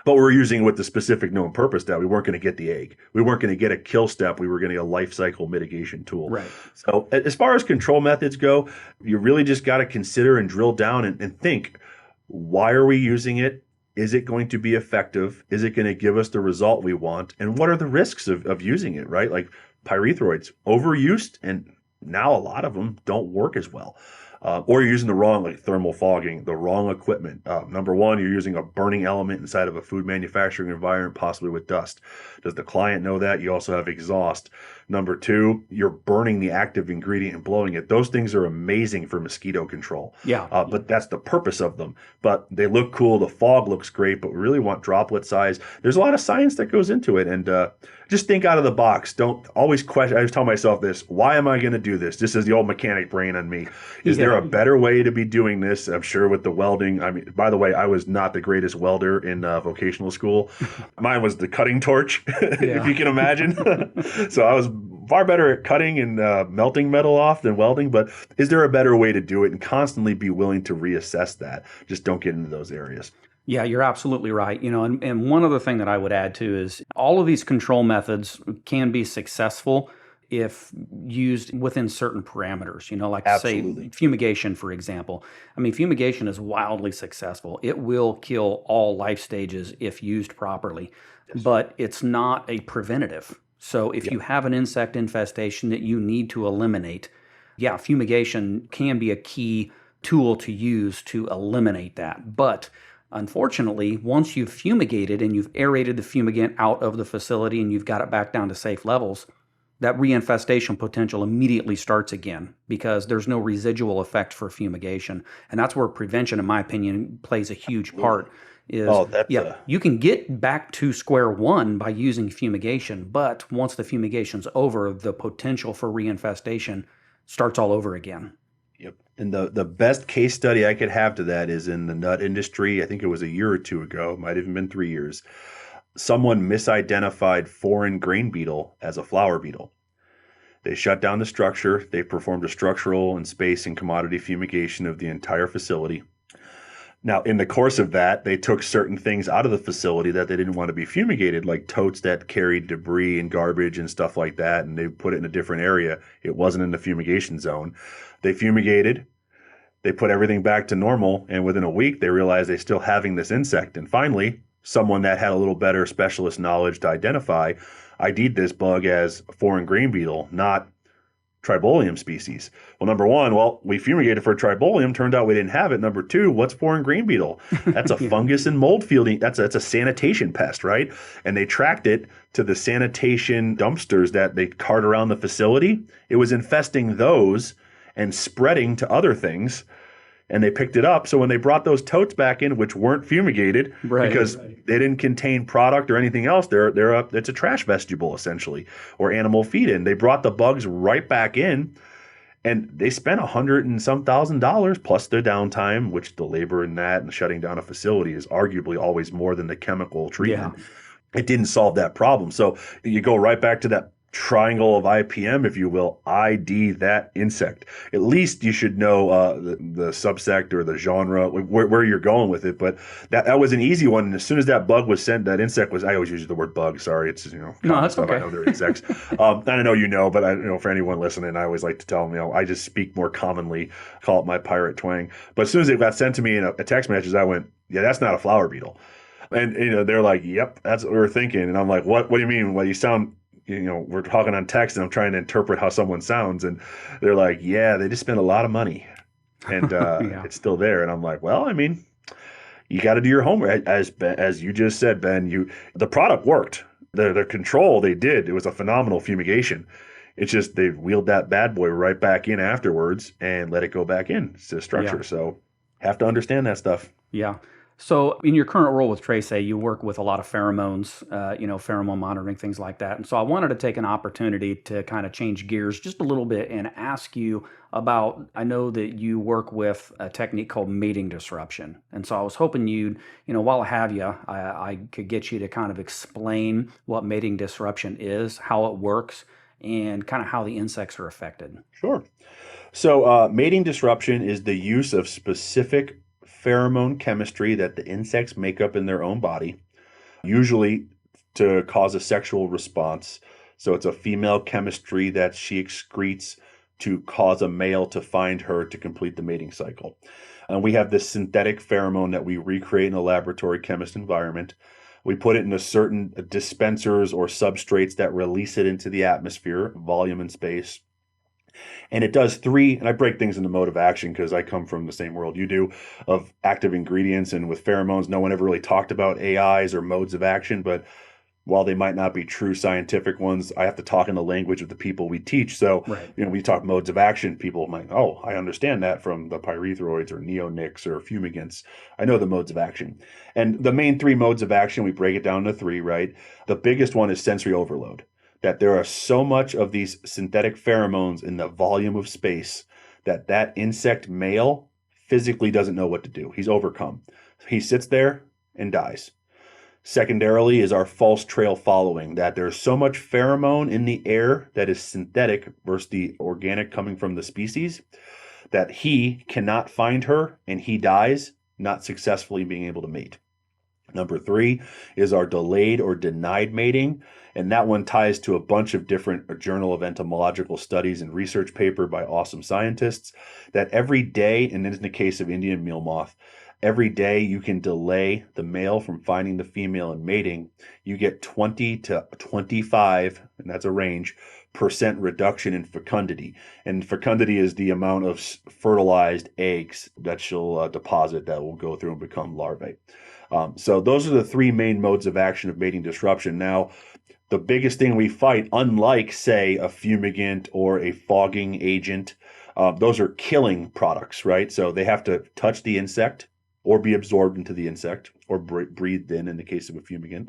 But we were using it with the specific known purpose that we weren't going to get the egg. We weren't going to get a kill step. We were going to get a life cycle mitigation tool. Right. So as far as control methods go, you really just got to consider and drill down and think, why are we using it? Is it going to be effective? Is it going to give us the result we want? And what are the risks of using it, right? Like pyrethroids, overused, and now a lot of them don't work as well. Or you're using the wrong, like thermal fogging, the wrong equipment. Number one, you're using a burning element inside of a food manufacturing environment, possibly with dust. Does the client know that? You also have exhaust. Number two, you're burning the active ingredient and blowing it. Those things are amazing for mosquito control. But that's the purpose of them. But they look cool. The fog looks great, but we really want droplet size. There's a lot of science that goes into it. And just think out of the box. Don't always question. I just tell myself this: why am I going to do this? This is the old mechanic brain on me. Is there a better way to be doing this? I'm sure with the welding. I mean, by the way, I was not the greatest welder in vocational school. Mine was the cutting torch, if you can imagine. So I was far better at cutting and melting metal off than welding. But is there a better way to do it? And constantly be willing to reassess that. Just don't get into those areas. Yeah, you're absolutely right. And one other thing that I would add too is all of these control methods can be successful if used within certain parameters, like Absolutely. say fumigation, for example. I mean, fumigation is wildly successful. It will kill all life stages if used properly, but it's not a preventative. So if you have an insect infestation that you need to eliminate, fumigation can be a key tool to use to eliminate that. But unfortunately, once you've fumigated and you've aerated the fumigant out of the facility and you've got it back down to safe levels, that reinfestation potential immediately starts again because there's no residual effect for fumigation. And that's where prevention, in my opinion, plays a huge part. You can get back to square one by using fumigation, but once the fumigation's over, the potential for reinfestation starts all over again. Yep. And the best case study I could have to that is in the nut industry. I think it was a year or two ago, might have even been 3 years. Someone misidentified foreign grain beetle as a flower beetle. They shut down the structure. They performed a structural and space and commodity fumigation of the entire facility. Now, in the course of that, they took certain things out of the facility that they didn't want to be fumigated, like totes that carried debris and garbage and stuff like that, and they put it in a different area. It wasn't in the fumigation zone. They fumigated. They put everything back to normal, and within a week, they realized they're still having this insect. And finally, someone that had a little better specialist knowledge to identify ID'd this bug as a foreign grain beetle, not Tribolium species. Well, number one, we fumigated for Tribolium. Turned out we didn't have it. Number two, what's foreign grain beetle? That's a fungus and mold fielding. That's a sanitation pest, right? And they tracked it to the sanitation dumpsters that they cart around the facility. It was infesting those and spreading to other things. and they picked it up. So when they brought those totes back in, which weren't fumigated Right. because they didn't contain product or anything else, it's a trash vestibule essentially, or animal feed in. They brought the bugs right back in, and they spent $100,000 plus their downtime, which the labor in that and shutting down a facility is arguably always more than the chemical Yeah. treatment. It didn't solve that problem. So you go right back to that triangle of IPM, if you will, ID that insect. At least you should know the subsect or the genre, where you're going with it. But that was an easy one. And as soon as that bug was sent, that insect was, I always use the word bug. Sorry, it's No, common that's stuff. I okay. know they're insects. And I know but for anyone listening, I always like to tell them, I just speak more commonly, call it my pirate twang. But as soon as it got sent to me in a text message, I went, yeah, that's not a flower beetle. And they're like, "Yep, that's what we were thinking." And I'm like, "What? What do you mean? Well, you sound, we're talking on text, and I'm trying to interpret how someone sounds." And they're like, "Yeah, they just spent a lot of money, and Yeah. it's still there." And I'm like, "Well, I mean, you got to do your homework, as you just said, Ben. The product worked. The control they did. It was a phenomenal fumigation. It's just they wheeled that bad boy right back in afterwards and let it go back in to Yeah. structure. So have to understand that stuff. Yeah. So in your current role with Trace, you work with a lot of pheromones, pheromone monitoring, things like that. And so I wanted to take an opportunity to kind of change gears just a little bit and ask you about, I know that you work with a technique called mating disruption. And so I was hoping while I have you, I could get you to kind of explain what mating disruption is, how it works, and kind of how the insects are affected. Sure. So, mating disruption is the use of specific pheromone chemistry that the insects make up in their own body, usually to cause a sexual response. So, it's a female chemistry that she excretes to cause a male to find her to complete the mating cycle. And we have this synthetic pheromone that we recreate in a laboratory chemist environment. We put it in a certain dispensers or substrates that release it into the atmosphere, volume and space. And it does three, and I break things into mode of action because I come from the same world you do of active ingredients. And with pheromones, no one ever really talked about AIs or modes of action. But while they might not be true scientific ones, I have to talk in the language of the people we teach. So, Right. we talk modes of action. People might, oh, I understand that from the pyrethroids or neonics or fumigants. I know the modes of action. And the main three modes of action, we break it down to three, right? The biggest one is sensory overload, that there are so much of these synthetic pheromones in the volume of space that insect male physically doesn't know what to do. He's overcome. He sits there and dies. Secondarily is our false trail following, that there's so much pheromone in the air that is synthetic versus the organic coming from the species that he cannot find her and he dies, not successfully being able to mate. Number three is our delayed or denied mating. And that one ties to a bunch of different Journal of Entomological Studies and research paper by awesome scientists that every day, and in the case of Indian meal moth, every day you can delay the male from finding the female and mating, you get 20 to 25, and that's a range, percent reduction in fecundity. And fecundity is the amount of fertilized eggs that she'll deposit that will go through and become larvae. So those are the three main modes of action of mating disruption. Now, the biggest thing we fight, unlike, say, a fumigant or a fogging agent, those are killing products, right? So they have to touch the insect or be absorbed into the insect or breathed in the case of a fumigant.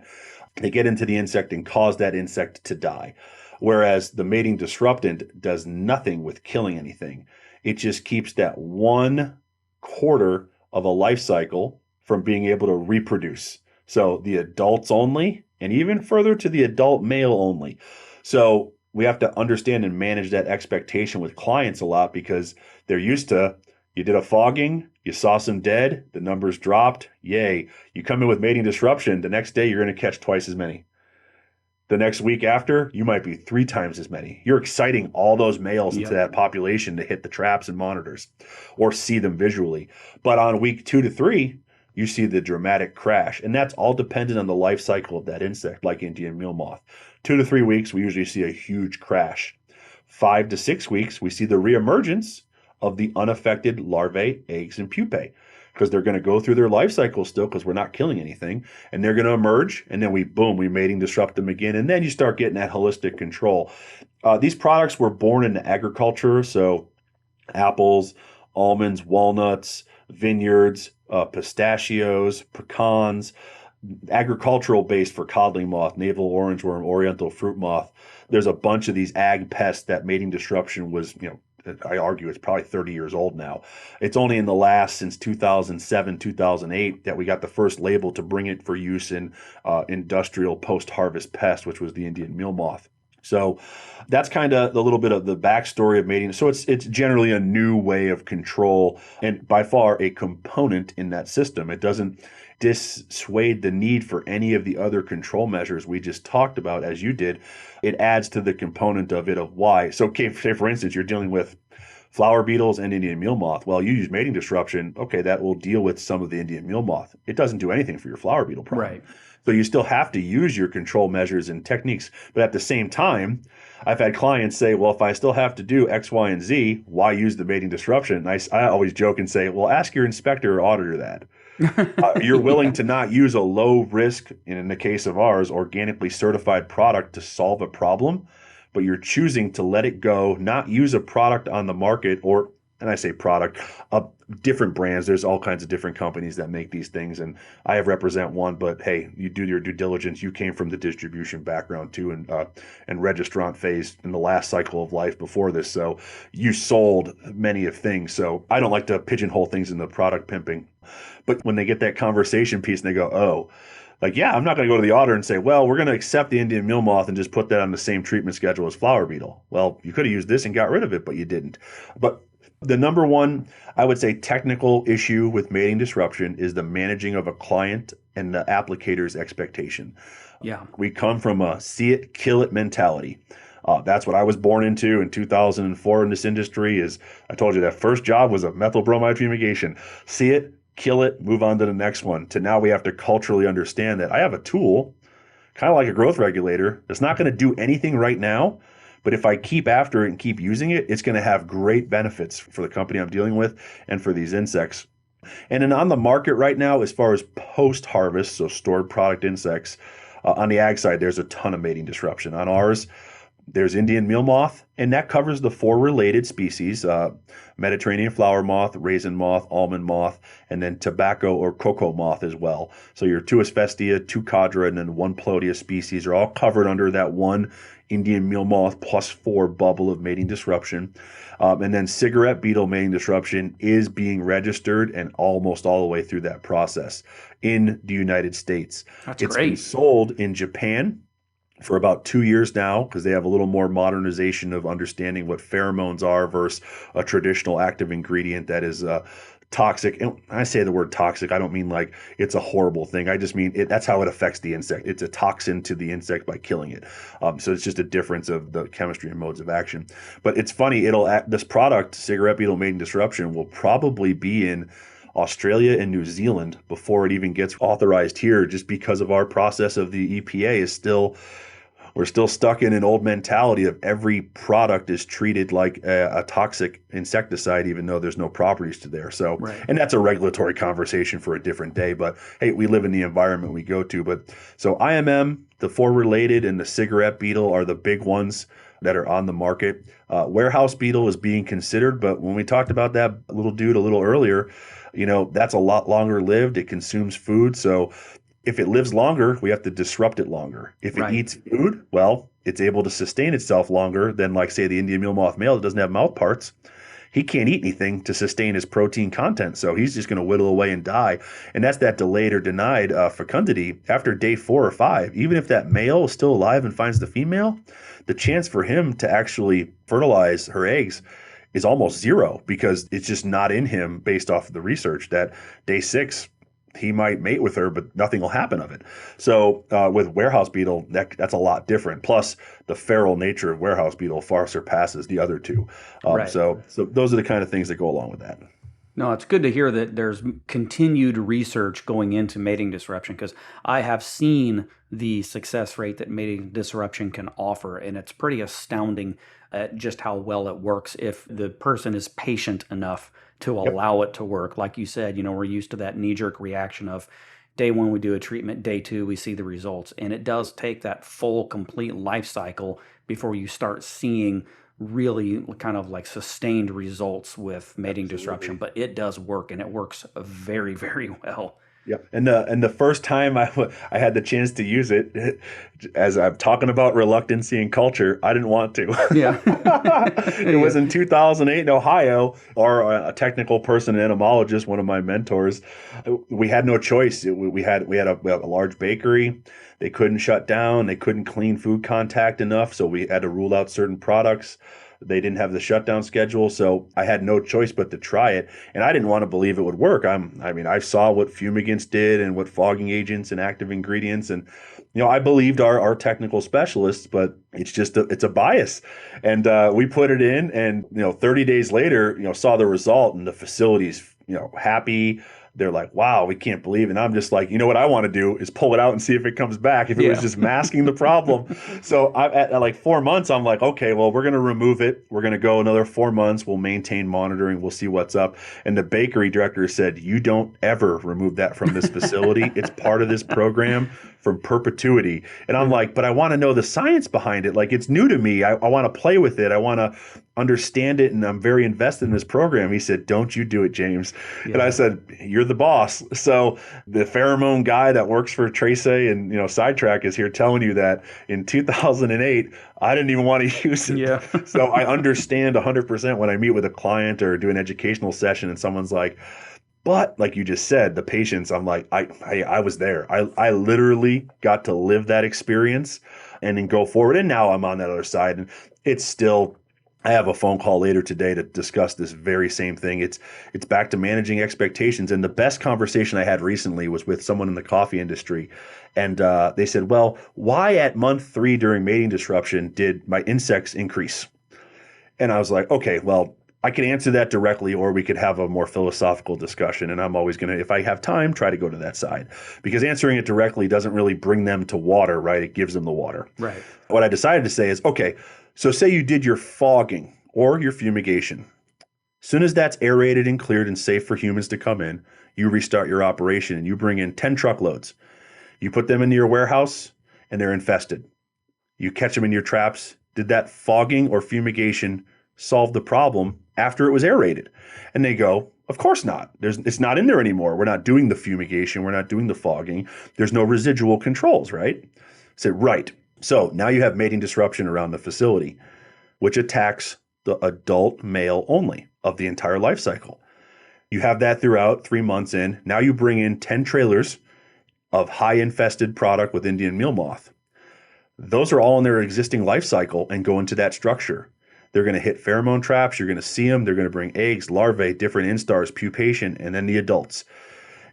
They get into the insect and cause that insect to die. Whereas the mating disruptant does nothing with killing anything. It just keeps that 1/4 of a life cycle from being able to reproduce. So the adults only, and even further to the adult male only. So we have to understand and manage that expectation with clients a lot because they're used to, you did a fogging, you saw some dead, the numbers dropped, yay. You come in with mating disruption, the next day you're going to catch twice as many. The next week after, you might be 3 times as many. You're exciting all those males into Yep. that population to hit the traps and monitors or see them visually. But on week 2 to 3, you see the dramatic crash. And that's all dependent on the life cycle of that insect, like Indian meal moth. 2 to 3 weeks, we usually see a huge crash. 5 to 6 weeks, we see the reemergence of the unaffected larvae, eggs, and pupae, because they're going to go through their life cycle still because we're not killing anything, and they're going to emerge, and then we mating disrupt them again, and then you start getting that holistic control. These products were born into agriculture, so apples, almonds, walnuts, vineyards, pistachios, pecans, agricultural base for codling moth, navel orangeworm, oriental fruit moth. There's a bunch of these ag pests that mating disruption was, I argue it's probably 30 years old now. It's only in the last, since 2007, 2008, that we got the first label to bring it for use in industrial post-harvest pest, which was the Indian meal moth. So that's kind of a little bit of the backstory of mating. So it's generally a new way of control and by far a component in that system. It doesn't dissuade the need for any of the other control measures we just talked about, as you did. It adds to the component of it of why. So, okay, say for instance, you're dealing with flower beetles and Indian meal moth. Well, you use mating disruption. Okay, that will deal with some of the Indian meal moth. It doesn't do anything for your flower beetle problem. Right. So you still have to use your control measures and techniques. But at the same time, I've had clients say, well, if I still have to do X, Y, and Z, why use the mating disruption? And I always joke and say, well, ask your inspector or auditor that. You're willing to not use a low risk, in the case of ours, organically certified product to solve a problem, but you're choosing to let it go, not use a product on the market, or, and I say product, different brands. There's all kinds of different companies that make these things, and I represent one, but hey, you do your due diligence. You came from the distribution background too, and registrant phase in the last cycle of life before this, so you sold many of things. So I don't like to pigeonhole things in the product pimping. But when they get that conversation piece and they go, oh, like, yeah, I'm not going to go to the auditor and say, well, we're going to accept the Indian meal moth and just put that on the same treatment schedule as flower beetle. Well, you could have used this and got rid of it, but you didn't. But the number one, I would say, technical issue with mating disruption is the managing of a client and the applicator's expectation. Yeah. We come from a see it, kill it mentality. That's what I was born into in 2004 in this industry. Is I told you that first job was a methyl bromide fumigation. See it, kill it, move on to the next one. To now we have to culturally understand that I have a tool, kind of like a growth regulator, that's not going to do anything right now. But if I keep after it and keep using it, it's going to have great benefits for the company I'm dealing with and for these insects. And then on the market right now, as far as post-harvest, so stored product insects, on the ag side, there's a ton of mating disruption. On ours, there's Indian meal moth, and that covers the 4 related species, Mediterranean flower moth, raisin moth, almond moth, and then tobacco or cocoa moth as well. So your 2 Asbestia, 2 Cadra, and then 1 Plodia species are all covered under that 1 Indian meal moth plus 4 bubble of mating disruption. And then cigarette beetle mating disruption is being registered and almost all the way through that process in the United States. It's great. been sold in Japan for about 2 years now, because they have a little more modernization of understanding what pheromones are versus a traditional active ingredient that is toxic. And I say the word toxic, I don't mean like it's a horrible thing. I just mean that's how it affects the insect. It's a toxin to the insect by killing it. So it's just a difference of the chemistry and modes of action. But it's funny, this product, cigarette beetle mating disruption, will probably be in Australia and New Zealand before it even gets authorized here, just because of our process of the EPA is still, we're still stuck in an old mentality of every product is treated like a toxic insecticide, even though there's no properties to there. So, Right. And that's a regulatory conversation for a different day, but hey, we live in the environment we go to. But so IMM, the 4 related, and the cigarette beetle are the big ones that are on the market. Warehouse beetle is being considered, but when we talked about that little dude a little earlier, that's a lot longer lived. It consumes food. So if it lives longer, we have to disrupt it longer. If it Right. eats food, well, it's able to sustain itself longer than, like, say, the Indian meal moth male that doesn't have mouth parts. He can't eat anything to sustain his protein content, so he's just going to whittle away and die. And that's that delayed or denied fecundity. After day 4 or 5, even if that male is still alive and finds the female, the chance for him to actually fertilize her eggs is almost zero, because it's just not in him, based off of the research, that day 6 he might mate with her, but nothing will happen of it. So with warehouse beetle, that's a lot different. Plus, the feral nature of warehouse beetle far surpasses the other 2. Right. So those are the kind of things that go along with that. No, it's good to hear that there's continued research going into mating disruption, because I have seen the success rate that mating disruption can offer, and it's pretty astounding at just how well it works if the person is patient enough to allow it to work. Like you said, we're used to that knee-jerk reaction of day 1 we do a treatment, day 2 we see the results, and it does take that full, complete life cycle before you start seeing really kind of like sustained results with mating disruption, Absolutely. but it does work and it works very, very well. Yeah, and the first time I had the chance to use it, as I'm talking about reluctancy and culture, I didn't want to. Yeah. It was Yeah. in 2008 in Ohio. Or a technical person, an entomologist, one of my mentors. We had no choice. We had a large bakery. They couldn't shut down. They couldn't clean food contact enough, so we had to rule out certain products. They didn't have the shutdown schedule, so I had no choice but to try it. And I didn't want to believe it would work. I mean, I saw what fumigants did and what fogging agents and active ingredients, and I believed our technical specialists, but it's a bias. And we put it in, and 30 days later, saw the result, and the facilities, happy. They're like, wow, we can't believe it. And I'm just like, what I want to do is pull it out and see if it comes back, if it was Yeah. just masking the problem. So at like 4 months, I'm like, okay, well, we're going to remove it. We're going to go another 4 months. We'll maintain monitoring. We'll see what's up. And the bakery director said, you don't ever remove that from this facility. It's part of this program from perpetuity. And I'm Yeah. like, but I want to know the science behind it. Like, it's new to me. I want to play with it. I want to understand it. And I'm very invested in this program. He said, don't you do it, James. And I Yeah. said, you're the boss. So the pheromone guy that works for Trace and Sidetrack is here telling you that in 2008, I didn't even want to use it. Yeah. So I understand 100% when I meet with a client or do an educational session and someone's like, but like you just said, the patients, I'm like, I was there. I literally got to live that experience and then go forward. And now I'm on that other side. And it's still, I have a phone call later today to discuss this very same thing. It's back to managing expectations. And the best conversation I had recently was with someone in the coffee industry. And they said, well, why at month 3 during mating disruption did my insects increase? And I was like, okay, well, I can answer that directly, or we could have a more philosophical discussion. And I'm always going to, if I have time, try to go to that side, because answering it directly doesn't really bring them to water, right? It gives them the water. Right. What I decided to say is, okay, so say you did your fogging or your fumigation. As soon as that's aerated and cleared and safe for humans to come in, you restart your operation and you bring in 10 truckloads. You put them into your warehouse and they're infested. You catch them in your traps. Did that fogging or fumigation solve the problem after it was aerated? And they go, of course not. It's not in there anymore. We're not doing the fumigation. We're not doing the fogging. There's no residual controls, right? I said, right. So now you have mating disruption around the facility, which attacks the adult male only of the entire life cycle. You have that throughout 3 months in. Now you bring in 10 trailers of high infested product with Indian meal moth. Those are all in their existing life cycle and go into that structure. They're going to hit pheromone traps. You're going to see them. They're going to bring eggs, larvae, different instars, pupation, and then the adults.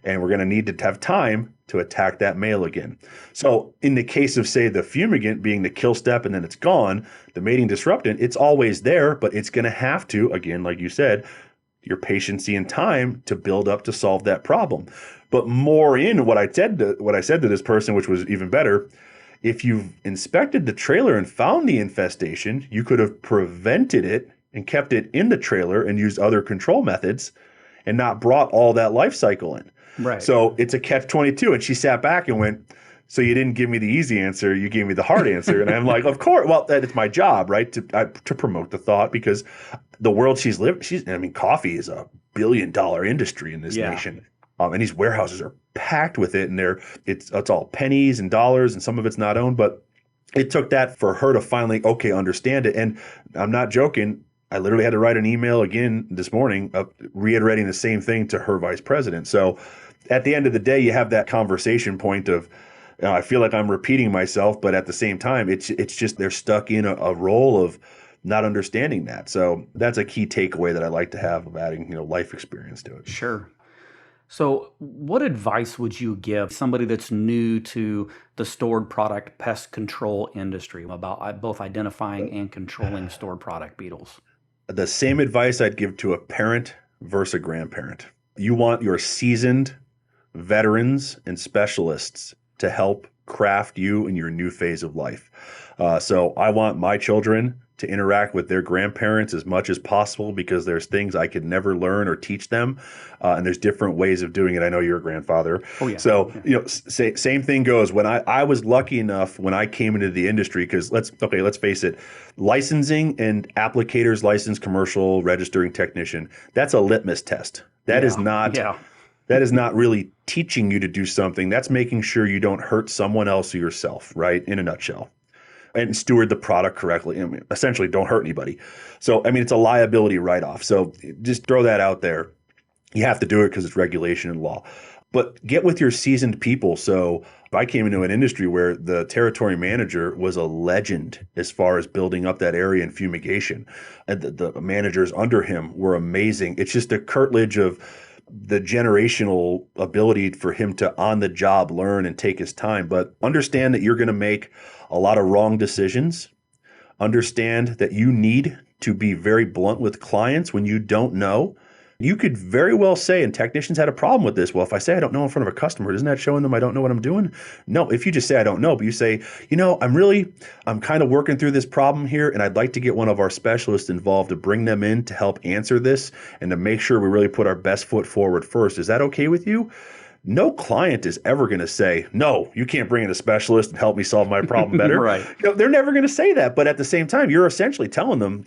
And we're going to need to have time to attack that male again. So in the case of, say, the fumigant being the kill step and then it's gone, the mating disruptant, it's always there, but it's going to have to, again, like you said, your patience and time to build up to solve that problem. But more in what I said to this person, which was even better, if you've inspected the trailer and found the infestation, you could have prevented it and kept it in the trailer and used other control methods and not brought all that life cycle in. Right. So it's a catch-22. And she sat back and went, so you didn't give me the easy answer, you gave me the hard answer. And I'm like, of course, well, it's my job, right? To promote the thought, because the world she's lived, coffee is a billion-dollar industry in this nation. And these warehouses are packed with it, and it's all pennies and dollars, and some of it's not owned. But it took that for her to finally, understand it. And I'm not joking. I literally had to write an email again this morning reiterating the same thing to her vice president. So at the end of the day, you have that conversation point of, I feel like I'm repeating myself, but at the same time, it's just they're stuck in a role of not understanding that. So that's a key takeaway that I like to have of adding, life experience to it. Sure. So, what advice would you give somebody that's new to the stored product pest control industry about both identifying and controlling stored product beetles? The same advice I'd give to a parent versus a grandparent. You want your seasoned veterans and specialists to help craft you in your new phase of life. So I want my children to interact with their grandparents as much as possible because there's things I could never learn or teach them. And there's different ways of doing it. I know you're a grandfather. Oh, yeah. So, Yeah. same thing goes. When I was lucky enough when I came into the industry, because let's face it, licensing and applicators license commercial registering technician, that's a litmus test. That is not Yeah. that is not really teaching you to do something. That's making sure you don't hurt someone else or yourself, right? In a nutshell. And steward the product correctly. I mean, essentially, don't hurt anybody. So, I mean, it's a liability write-off. So just throw that out there. You have to do it because it's regulation and law. But get with your seasoned people. So I came into an industry where the territory manager was a legend as far as building up that area and fumigation. And the managers under him were amazing. It's just a curtilage of the generational ability for him to on the job learn and take his time. But understand that you're going to make a lot of wrong decisions. Understand that you need to be very blunt with clients when you don't know. You could very well say, and technicians had a problem with this, well, if I say I don't know in front of a customer, isn't that showing them I don't know what I'm doing? No, if you just say I don't know, but you say, I'm kind of working through this problem here, and I'd like to get one of our specialists involved to bring them in to help answer this and to make sure we really put our best foot forward first. Is that okay with you? No client is ever going to say, no, you can't bring in a specialist and help me solve my problem better. Right. They're never going to say that. But at the same time, you're essentially telling them,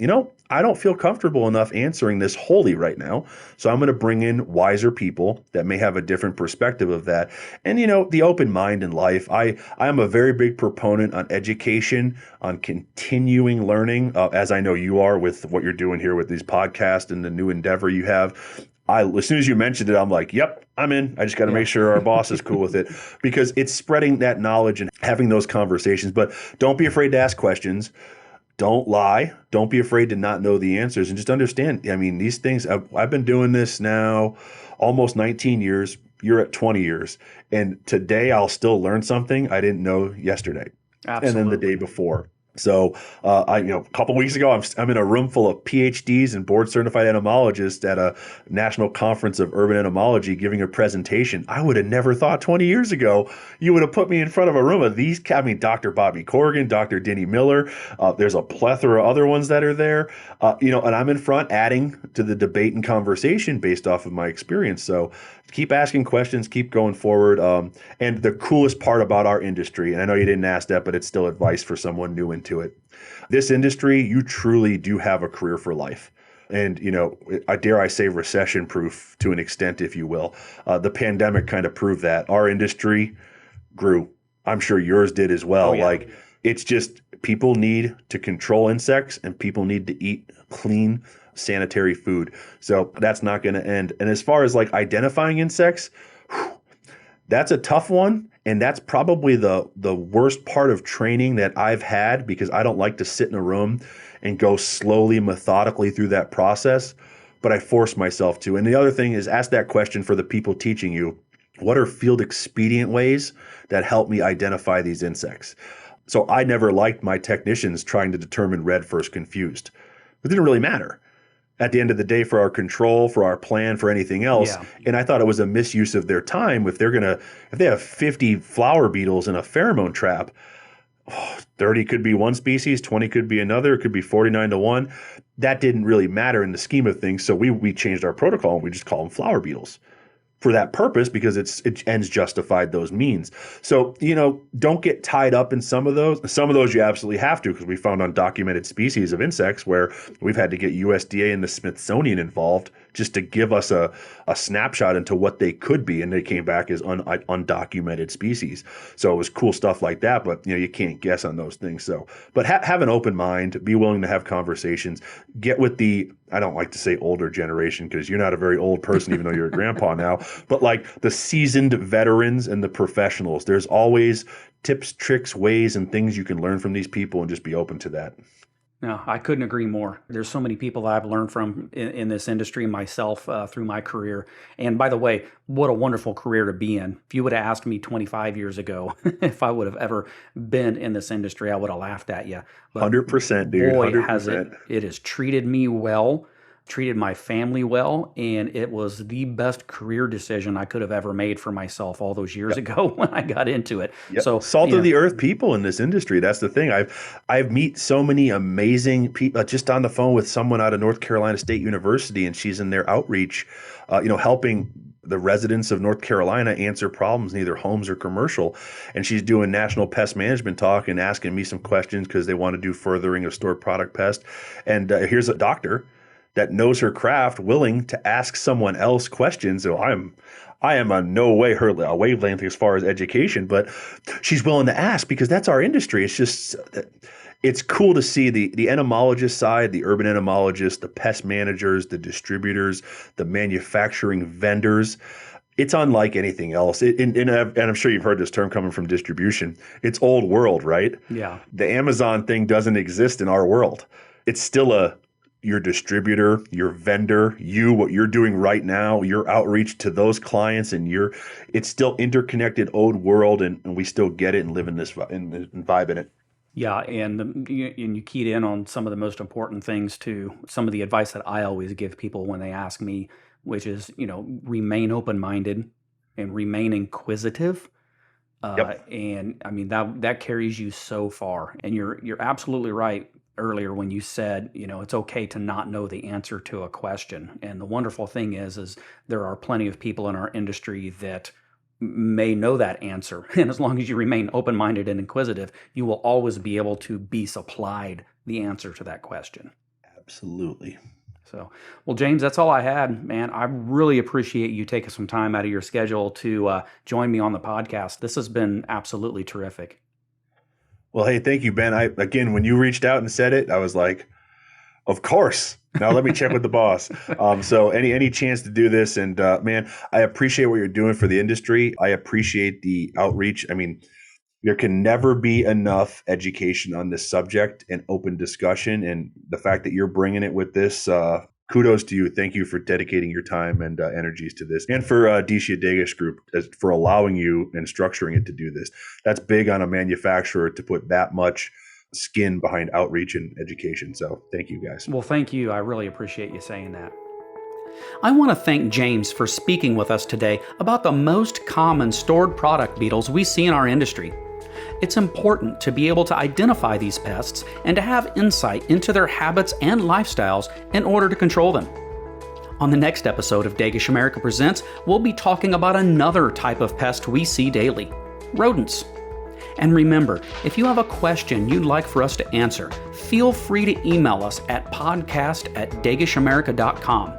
I don't feel comfortable enough answering this wholly right now. So I'm going to bring in wiser people that may have a different perspective of that. And, the open mind in life, I am a very big proponent on education, on continuing learning, as I know you are with what you're doing here with these podcasts and the new endeavor you have. As soon as you mentioned it, I'm like, yep, I'm in. I just got to make sure our boss is cool with it because it's spreading that knowledge and having those conversations. But don't be afraid to ask questions. Don't lie. Don't be afraid to not know the answers and just understand. I mean, these things, I've been doing this now almost 19 years. You're at 20 years. And today I'll still learn something I didn't know yesterday. Absolutely. And then the day before. So, a couple of weeks ago, I'm in a room full of PhDs and board certified entomologists at a national conference of urban entomology giving a presentation. I would have never thought 20 years ago you would have put me in front of a room of these. I mean, Dr. Bobby Corrigan, Dr. Denny Miller. There's a plethora of other ones that are there, and I'm in front adding to the debate and conversation based off of my experience. So keep asking questions, keep going forward. And the coolest part about our industry, and I know you didn't ask that, but it's still advice for someone new into it. This industry, you truly do have a career for life. And, I dare I say recession proof to an extent, if you will. The pandemic kind of proved that. Our industry grew. I'm sure yours did as well. Oh, yeah. Like, it's just people need to control insects and people need to eat clean, sanitary food. So that's not going to end. And as far as like identifying insects, that's a tough one. And that's probably the worst part of training that I've had because I don't like to sit in a room and go slowly, methodically through that process. But I force myself to. And the other thing is ask that question for the people teaching you. What are field expedient ways that help me identify these insects? So I never liked my technicians trying to determine red versus confused. It didn't really matter at the end of the day for our control, for our plan, for anything else. Yeah. And I thought it was a misuse of their time if they have 50 flower beetles in a pheromone trap, 30 could be one species, 20 could be another, it could be 49-1. That didn't really matter in the scheme of things. So we changed our protocol and we just call them flower beetles for that purpose because it ends justified those means. So, don't get tied up in some of those. Some of those you absolutely have to because we found undocumented species of insects where we've had to get USDA and the Smithsonian involved just to give us a snapshot into what they could be. And they came back as undocumented species. So it was cool stuff like that. But, you can't guess on those things. So, but have an open mind, be willing to have conversations, get with I don't like to say older generation because you're not a very old person, even though you're a grandpa now, but like the seasoned veterans and the professionals. There's always tips, tricks, ways, and things you can learn from these people and just be open to that. No, I couldn't agree more. There's so many people I've learned from in this industry myself through my career. And by the way, what a wonderful career to be in. If you would have asked me 25 years ago if I would have ever been in this industry, I would have laughed at you. But 100%, dude. boy, 100%. it has treated me well. treated my family well, and it was the best career decision I could have ever made for myself all those years ago when I got into it. Yep. So, Salt of the earth people in this industry. That's the thing. I've meet so many amazing people. Just on the phone with someone out of North Carolina State University, and she's in their outreach, helping the residents of North Carolina answer problems in either homes or commercial. And she's doing national pest management talk and asking me some questions because they want to do furthering of stored product pest. And here's a doctor that knows her craft, willing to ask someone else questions. So I am a no way her wavelength as far as education, but she's willing to ask because that's our industry. It's just, it's cool to see the entomologist side, the urban entomologists, the pest managers, the distributors, the manufacturing vendors. It's unlike anything else. And I'm sure you've heard this term coming from distribution. It's old world, right? Yeah. The Amazon thing doesn't exist in our world. It's still your distributor, your vendor, what you're doing right now, your outreach to those clients, and it's still interconnected old world, and we still get it and live in this and vibe in it. Yeah, and you keyed in on some of the most important things too. Some of the advice that I always give people when they ask me, which is, remain open-minded and remain inquisitive. Yep. And I mean, that carries you so far. And you're absolutely right earlier when you said, it's okay to not know the answer to a question. And the wonderful thing is there are plenty of people in our industry that may know that answer. And as long as you remain open-minded and inquisitive, you will always be able to be supplied the answer to that question. Absolutely. So, well, James, that's all I had, man. I really appreciate you taking some time out of your schedule to join me on the podcast. This has been absolutely terrific. Well, hey, thank you, Ben. Again, when you reached out and said it, I was like, of course. Now let me check with the boss. So any chance to do this, and man, I appreciate what you're doing for the industry. I appreciate the outreach. I mean, there can never be enough education on this subject and open discussion. And the fact that you're bringing it with this, kudos to you. Thank you for dedicating your time and energies to this, and for Disha Degish Group for allowing you and structuring it to do this. That's big on a manufacturer to put that much skin behind outreach and education. So thank you, guys. Well, thank you. I really appreciate you saying that. I want to thank James for speaking with us today about the most common stored product beetles we see in our industry. It's important to be able to identify these pests and to have insight into their habits and lifestyles in order to control them. On the next episode of Degish America Presents, we'll be talking about another type of pest we see daily: rodents. And remember, if you have a question you'd like for us to answer, feel free to email us at podcast@degishamerica.com.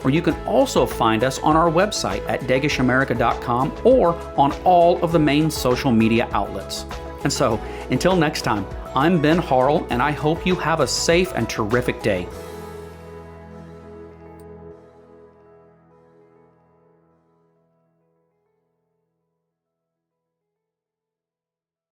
Or you can also find us on our website at degishamerica.com or on all of the main social media outlets. And so, until next time, I'm Ben Harrell, and I hope you have a safe and terrific day.